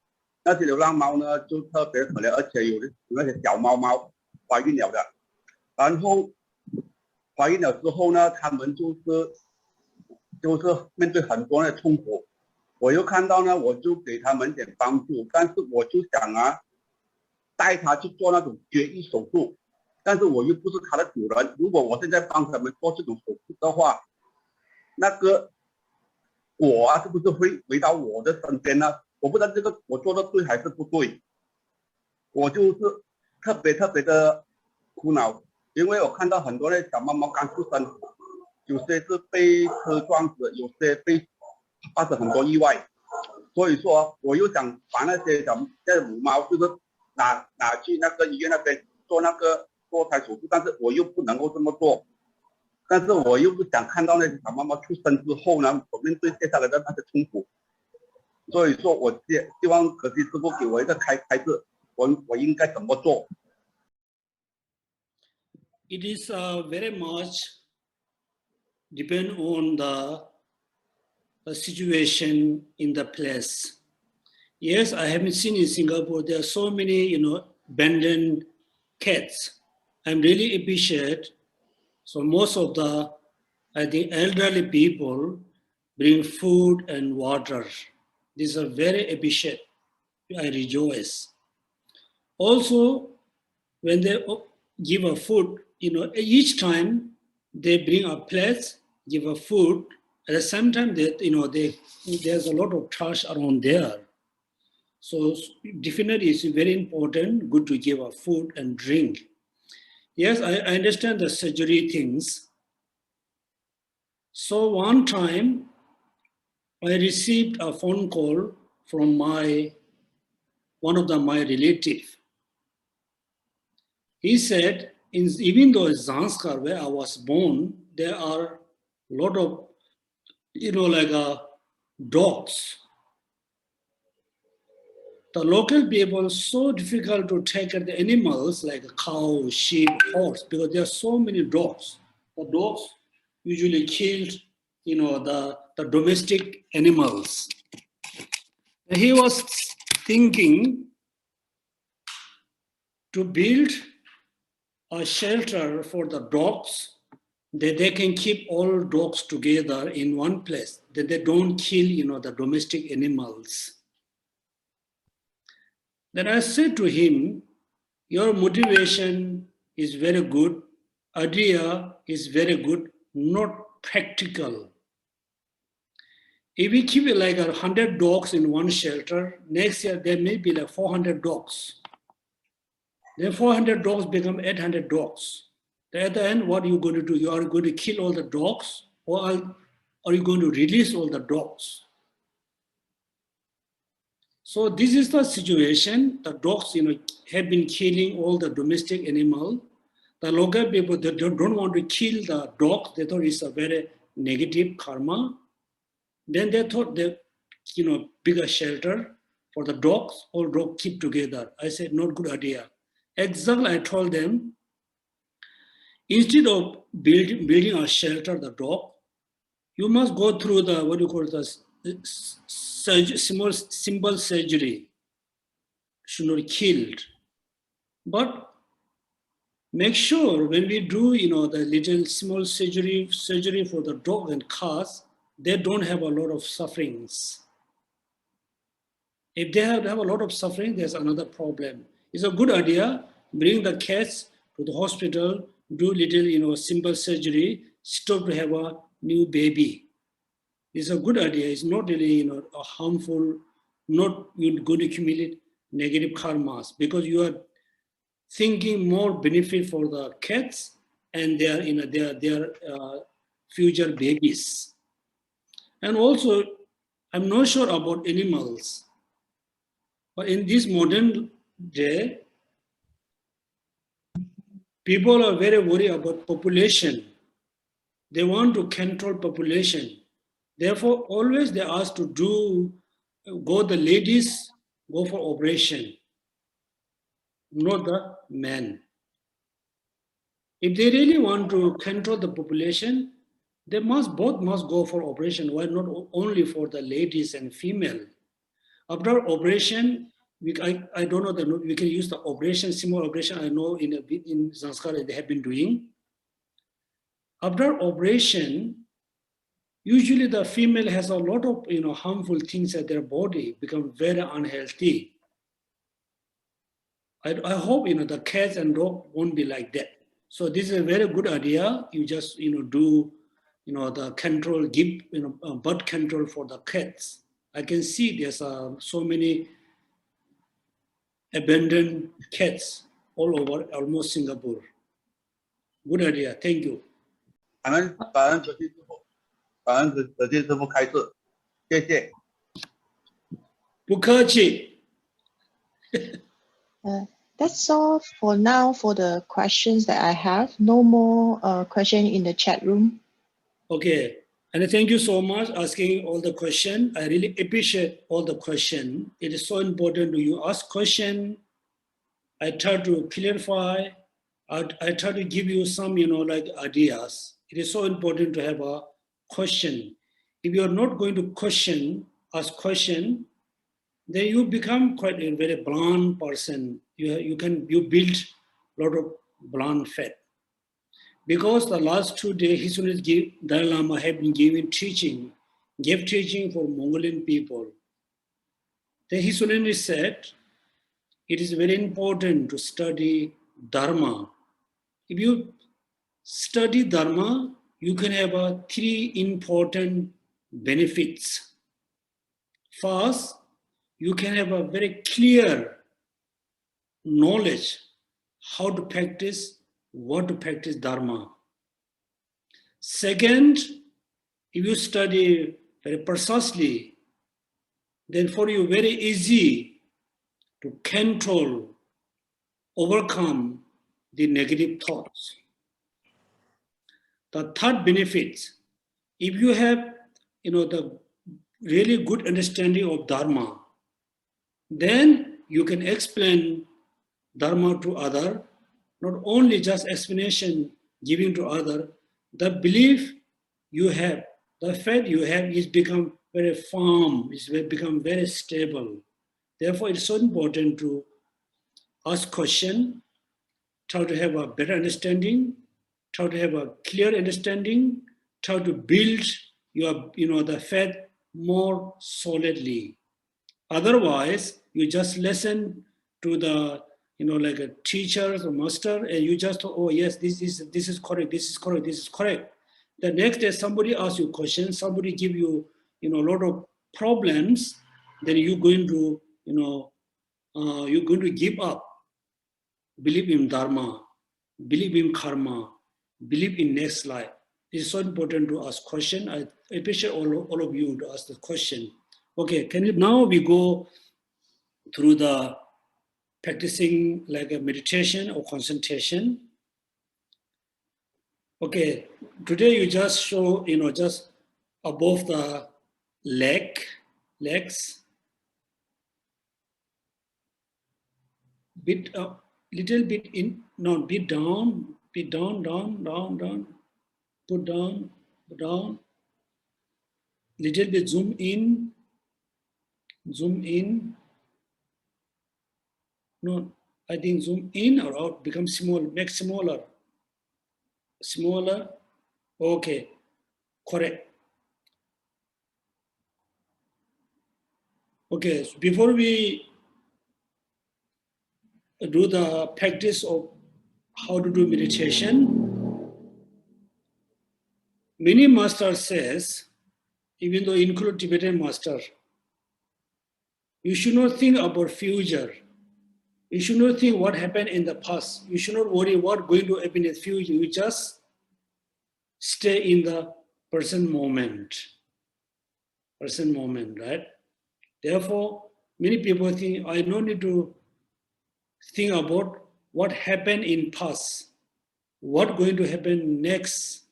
那些流浪猫呢就特别可怜，而且有那些小猫怀孕了的，然后怀孕了之后呢，他们就是面对很多的痛苦。我又看到呢，我就给他们点帮助，但是我就想带他去做那种绝育手术，但是我又不是他的主人。如果我现在帮他们做这种手术的话，那个果是不是会回到我的身边呢？我不知道这个我做的对还是不对，我就是特别的苦恼。因为我看到很多的小猫刚出生，有些是被车撞死，有些被发生很多意外，所以说我又想把那些母猫就是拿去那个医院那边做那个堕胎手术，但是我又不能够这么做，但是我又不想看到那些小猫出生之后呢，我面对接下来的那些痛苦，所以说我希望可惜师父给我一个开示，我应该怎么做。It is very much depend on the situation in the place. Yes, I haven't seen in Singapore, there are so many, abandoned cats. I'm really appreciate. So most of the, I think, elderly people bring food and water. These are very appreciate. I rejoice. Also, when they give a food, each time they bring a plate, give a food. At the same time, there's a lot of trash around there. So definitely it's very important, good to give a food and drink. Yes, I understand the surgery things. So one time, I received a phone call from one of my relatives. He said, even though in Zanskar, where I was born, there are a lot of, dogs. The local people so difficult to take care of the animals like cow, sheep, horse, because there are so many dogs. The dogs usually killed, the domestic animals. And he was thinking to build a shelter for the dogs, that they can keep all dogs together in one place, that they don't kill, the domestic animals. Then I said to him, your motivation is very good, idea is very good, not practical. If we keep it like 100 dogs in one shelter, next year there may be like 400 dogs. Then 400 dogs become 800 dogs. Then at the end, what are you going to do? You are going to kill all the dogs, or are you going to release all the dogs? So this is the situation. The dogs, have been killing all the domestic animal. The local people, they don't want to kill the dogs. They thought it's a very negative karma. Then they thought they, bigger shelter for the dogs, all dogs keep together. I said, not good idea. Exactly, I told them, instead of building a shelter, the dog, you must go through the, what do you call it, simple surgery. Should not be killed. But make sure when we do, the little small surgery for the dog and cats, they don't have a lot of sufferings. If they have a lot of suffering, there's another problem. It's a good idea, bring the cats to the hospital, do little, simple surgery, stop to have a new baby. It's a good idea. It's not really, a harmful, not going to accumulate negative karmas, because you are thinking more benefit for the cats and their, their future babies. And also, I'm not sure about animals, but in this modern day, people are very worried about population. They want to control population. Therefore, always they ask to the ladies go for operation, not the men. If they really want to control the population, they both must go for operation. Why not only for the ladies and female? After operation, I don't know we can use the operation, similar operation I know in Samsara they have been doing. After operation, usually the female has a lot of harmful things at their body, become very unhealthy. I hope the cats and dog won't be like that. So this is a very good idea. You just do the control, give birth control for the cats. I can see there's so many abandoned cats all over almost Singapore. Good idea. Thank you. 感恩德基师傅，感恩德基师傅开示，谢谢。不客气。That's all for now for the questions that I have. No more question in the chat room. Okay. And thank you so much asking all the question. I really appreciate all the question. It is so important to you ask question. I try to clarify. I try to give you some, ideas. It is so important to have a question. If you are not going to ask question, then you become quite a very blunt person. You build a lot of blunt fat. Because the last 2 days, His Holiness Dalai Lama have been gave teaching for Mongolian people. Then His Holiness said, it is very important to study Dharma. If you study Dharma, you can have 3 important benefits. First, you can have a very clear knowledge how to practice, what to practice Dharma. Second, if you study very precisely, then for you very easy to control, overcome the negative thoughts. The third benefit, if you have the really good understanding of Dharma, then you can explain Dharma to other, not only just explanation giving to other, the belief you have, the faith you have is become very firm, it's become very stable. Therefore, it's so important to ask question, try to have a better understanding, try to have a clear understanding, try to build your, the faith more solidly. Otherwise, you just listen to the, like a teacher or master, and you just, oh yes, this is correct, this is correct, this is correct. The next day, somebody asks you questions, somebody give you, a lot of problems, then you're going to, you're going to give up. Believe in Dharma, believe in karma, believe in next life. It's so important to ask question. I appreciate all of you to ask the question. Okay, now we go through the practicing like a meditation or concentration. Okay, today you just show, just above the legs, little bit in, no, bit down, down, put down, little bit zoom in, no, I think zoom in or out, become small, make smaller, okay, correct. Okay, so before we do the practice of how to do meditation, many master says, even though include Tibetan master, you should not think about future. You should not think what happened in the past. You should not worry what going to happen in the future. You just stay in the present moment, right? Therefore, many people think, I don't need to think about what happened in past, what going to happen next.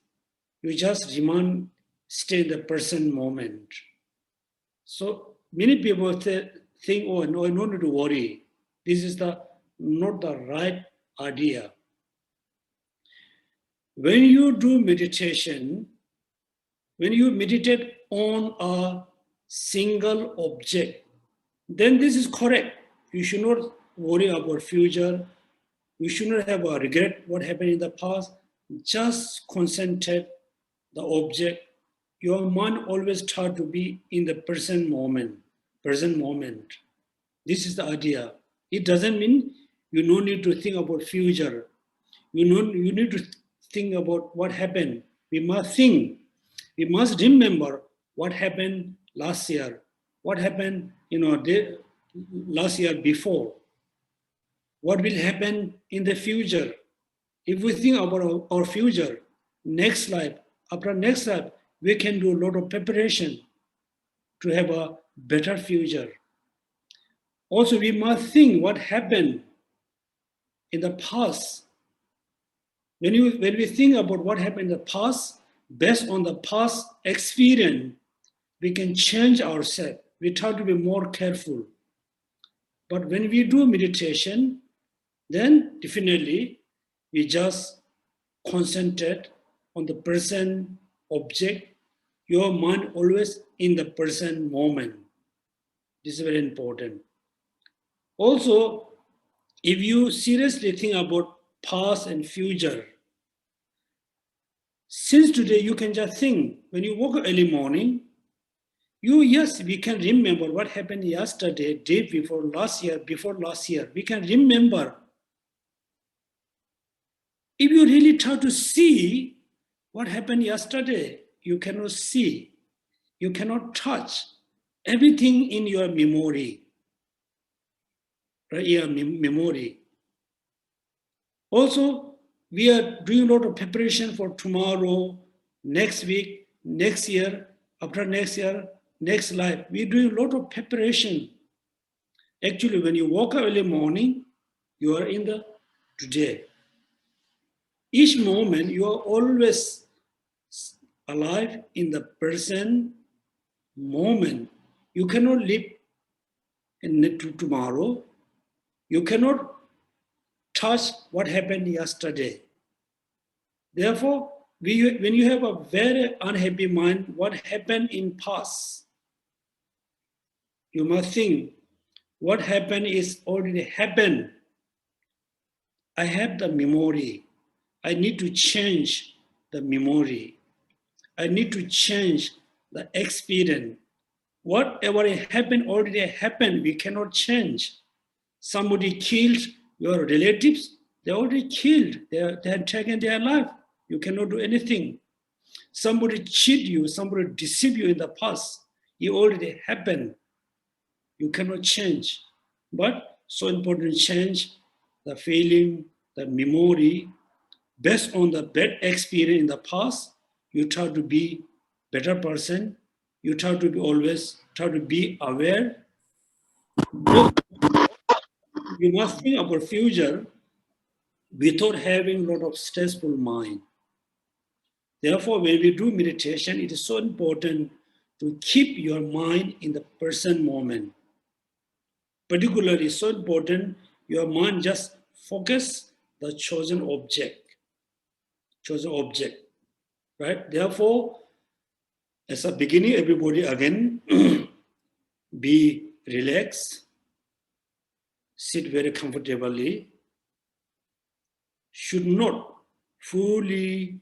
You just stay in the present moment. So many people think, oh, no, I don't need to worry. This is not the right idea. When you do meditation, when you meditate on a single object, then this is correct. You should not worry about future. You should not have a regret what happened in the past. Just concentrate the object. Your mind always try to be in the present moment. This is the idea. It doesn't mean you no need to think about future. You need to think about what happened. We must think. We must remember what happened last year. What happened, last year before. What will happen in the future? If we think about our future, next life, after next life, we can do a lot of preparation to have a better future. Also, we must think what happened in the past. When we think about what happened in the past, based on the past experience, we can change ourselves. We try to be more careful. But when we do meditation, then definitely we just concentrate on the present object. Your mind always in the present moment. This is very important. Also, if you seriously think about past and future, since today you can just think, when you woke up early morning, we can remember what happened yesterday, day before last year, we can remember. If you really try to see what happened yesterday, you cannot see, you cannot touch everything in your memory. Right? Your memory. Also, we are doing a lot of preparation for tomorrow, next week, next year, after next year, next life. We're doing a lot of preparation. Actually, when you wake up early morning, you are in the today. Each moment, you are always alive in the present moment. You cannot live in tomorrow. You cannot touch what happened yesterday. Therefore, when you have a very unhappy mind, what happened in past, you must think, what happened is already happened. I have the memory. I need to change the memory. I need to change the experience. Whatever happened already happened, we cannot change. Somebody killed your relatives, they already killed, they had taken their life. You cannot do anything. Somebody cheat you, somebody deceive you in the past, it already happened. You cannot change. But so important to change the feeling, the memory, based on the bad experience in the past, you try to be better person, you try to be always try to be aware. You must think about future without having a lot of stressful mind. Therefore, when we do meditation, it is so important to keep your mind in the present moment. Particularly, so important, your mind just focus the chosen object, right? Therefore, as a beginning, everybody again, be relaxed, sit very comfortably, should not fully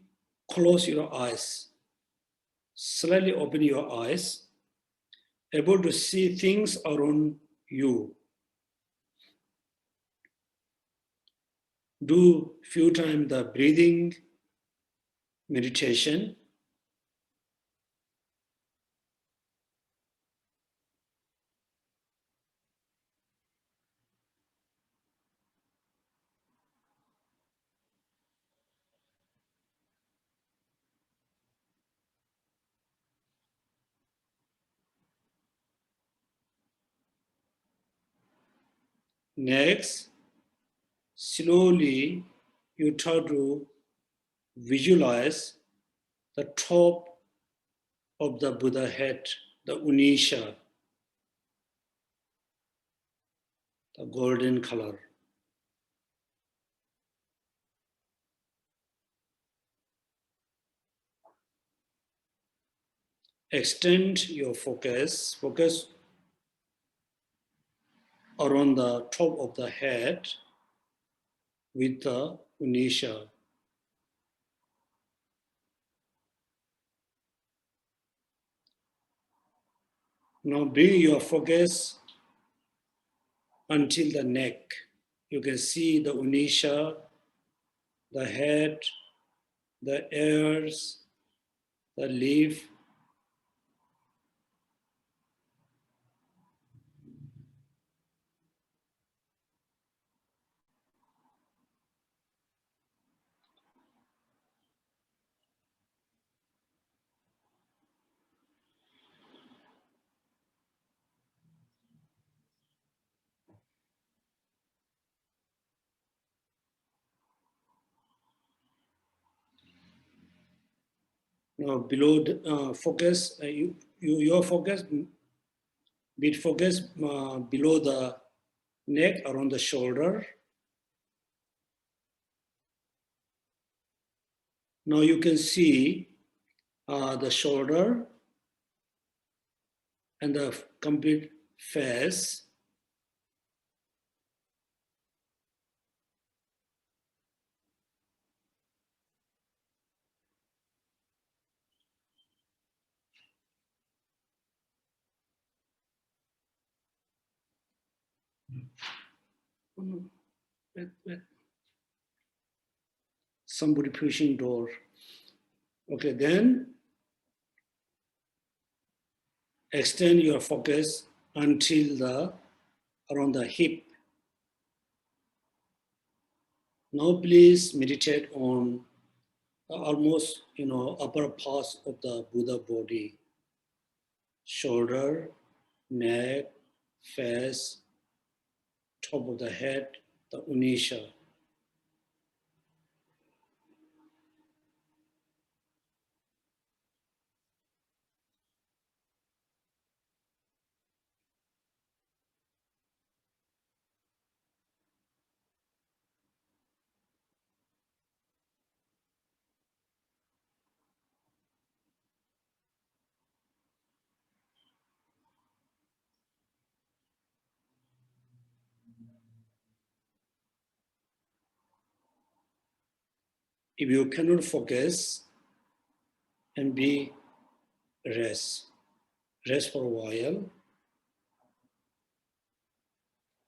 close your eyes, slightly open your eyes, able to see things around you. Do few times the breathing meditation. Next, slowly you try to visualize the top of the Buddha head, the Unisha, the golden color. Extend your focus around the top of the head with the Unisha. Now bring your focus until the neck. You can see the Unisha, the head, the ears, the leaf. Now below the focus, your focus, bit focus below the neck, around the shoulder. Now you can see the shoulder and the complete face. Wait. Somebody pushing door. Okay, then extend your focus until around the hip. Now please meditate on almost upper parts of the Buddha body. Shoulder, neck, face, top of the head, the Unisha. If you cannot focus, and be rest for a while.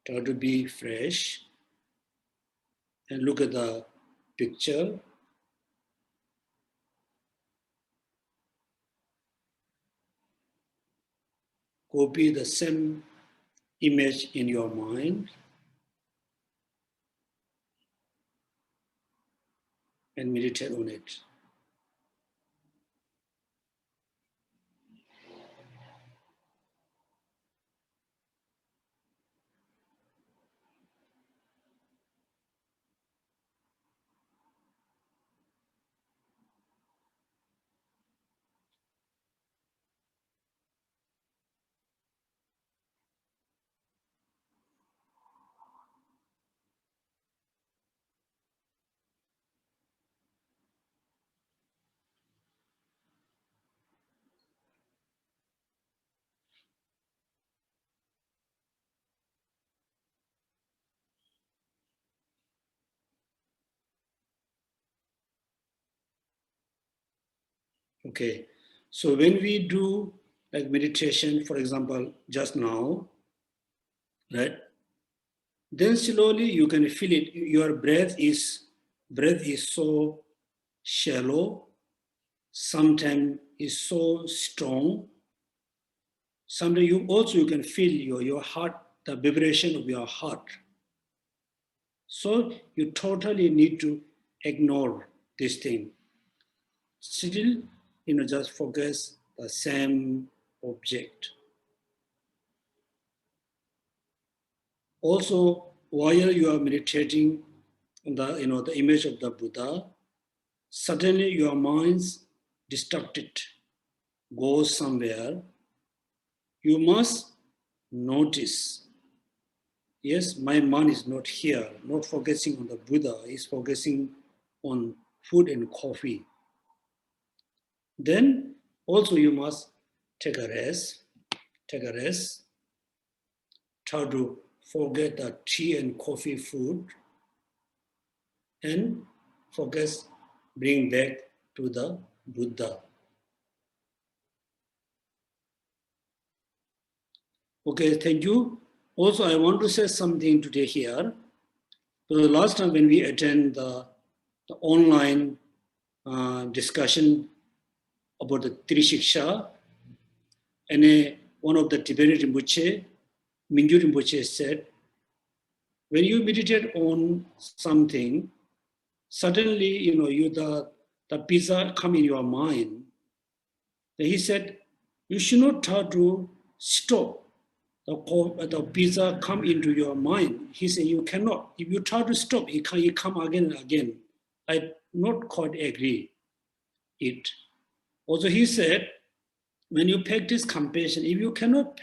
Try to be fresh and look at the picture. Copy the same image in your mind and meditate on it. Okay, so when we do like meditation, for example, just now, right? Then slowly you can feel it. Your breath is so shallow, sometimes is so strong. Sometimes you can feel your heart, the vibration of your heart. So you totally need to ignore this thing. Still, just focus the same object. Also, while you are meditating on the image of the Buddha, suddenly your mind's distracted, goes somewhere. You must notice. Yes, my mind is not here, not focusing on the Buddha, is focusing on food and coffee. Then also you must take a rest, try to forget the tea and coffee food, and focus, bring back to the Buddha. Okay, thank you. Also, I want to say something today here. So the last time when we attend the online discussion about the Trishiksha, and one of the Tibetan Rinpoche, Mingyur Rinpoche said, when you meditate on something, suddenly, the pizza come in your mind. Then he said, you should not try to stop the pizza come into your mind. He said, you cannot. If you try to stop, it come again and again. I not quite agree it. Also, he said, when you practice compassion, if you cannot,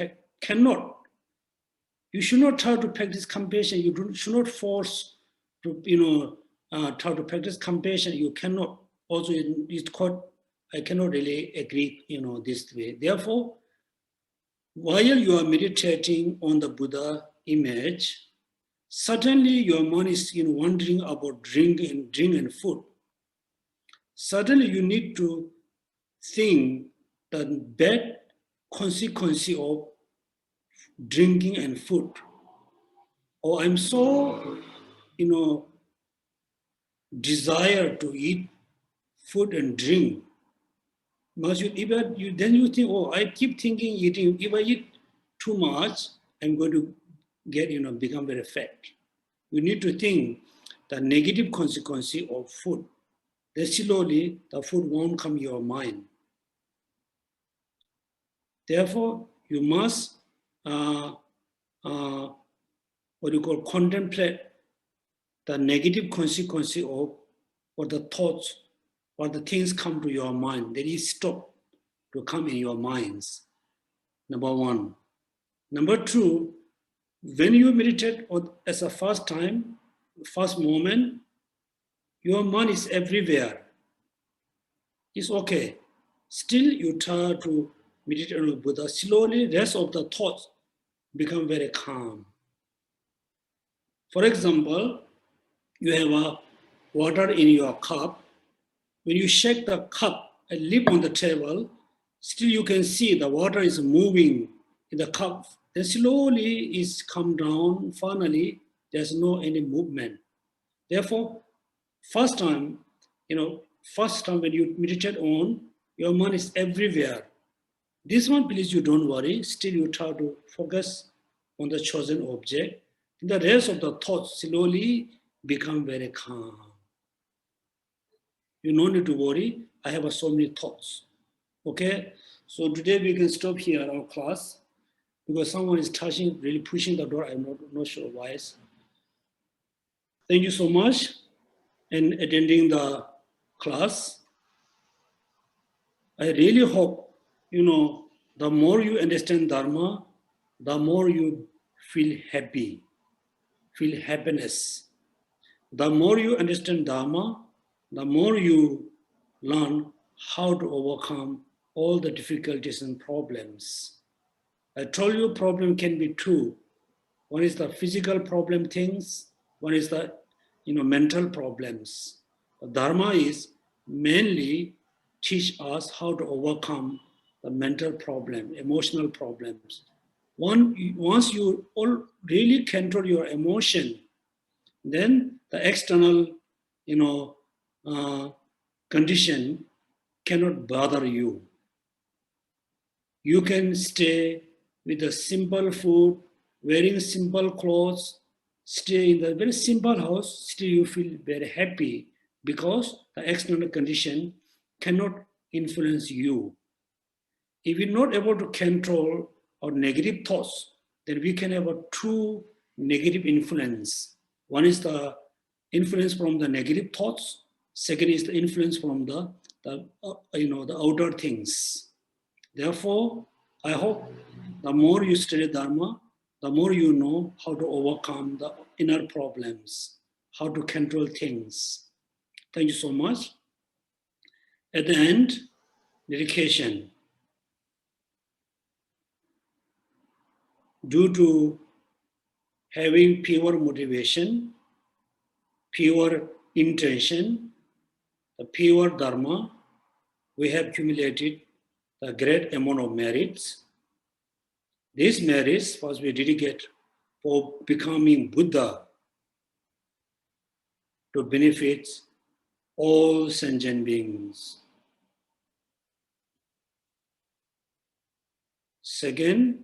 you should not try to practice compassion. You should not force to, try to practice compassion. You cannot. Also, it's quite, I cannot really agree, this way. Therefore, while you are meditating on the Buddha image, suddenly your mind is wondering about drink and food. Suddenly you need to think the bad consequence of drinking and food. Or I'm so, desire to eat food and drink. Then you think, oh, I keep thinking eating. If I eat too much, I'm going to become very fat. You need to think the negative consequence of food. Then slowly the food won't come your mind. Therefore, you must contemplate the negative consequence of or the thoughts or the things come to your mind. Then you stop to come in your minds. Number one. Number two, when you meditate as a first moment, your mind is everywhere. It's okay. Still, you try to meditate on Buddha. Slowly, rest of the thoughts become very calm. For example, you have a water in your cup. When you shake the cup and leave on the table, still you can see the water is moving in the cup. Then slowly it's come down. Finally, there's no any movement. Therefore, first time when you meditate on, your mind is everywhere. This one, please, you don't worry. Still, you try to focus on the chosen object. The rest of the thoughts slowly become very calm. You don't need to worry. I have so many thoughts. Okay? So today we can stop here our class because someone is really pushing the door. I'm not sure why. Thank you so much in attending the class. I really hope, the more you understand Dharma, the more you feel happy, feel happiness. The more you understand Dharma, the more you learn how to overcome all the difficulties and problems. I told you problem can be two. One is the physical problem things, one is the mental problems. Dharma is mainly teach us how to overcome the mental problem, emotional problems. Once you all really control your emotion, then the external, condition cannot bother you. You can stay with a simple food, wearing simple clothes, stay in the very simple house, still you feel very happy because the external condition cannot influence you. If we're not able to control our negative thoughts, then we can have a true negative influence. One is the influence from the negative thoughts. Second is the influence from the outer things. Therefore, I hope the more you study Dharma, the more you know how to overcome the inner problems, how to control things. Thank you so much. At the end, dedication. Due to having pure motivation, pure intention, the pure Dharma, we have accumulated a great amount of merits. These merits first we dedicate for becoming Buddha to benefit all sentient beings. Second,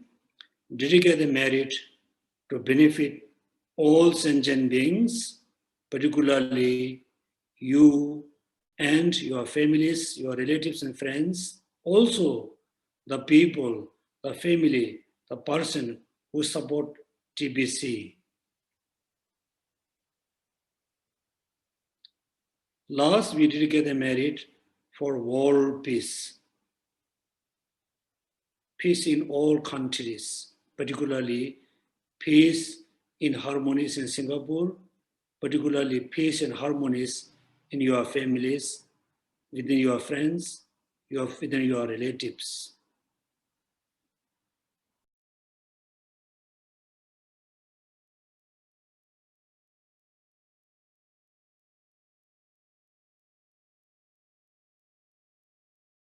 dedicate the merit to benefit all sentient beings, particularly you and your families, your relatives and friends, also the people, the family, the person who support TBC. Last, we dedicate the merit for world peace. Peace in all countries, particularly peace in harmonies in Singapore, particularly peace and harmonies in your families, within your friends, within your relatives.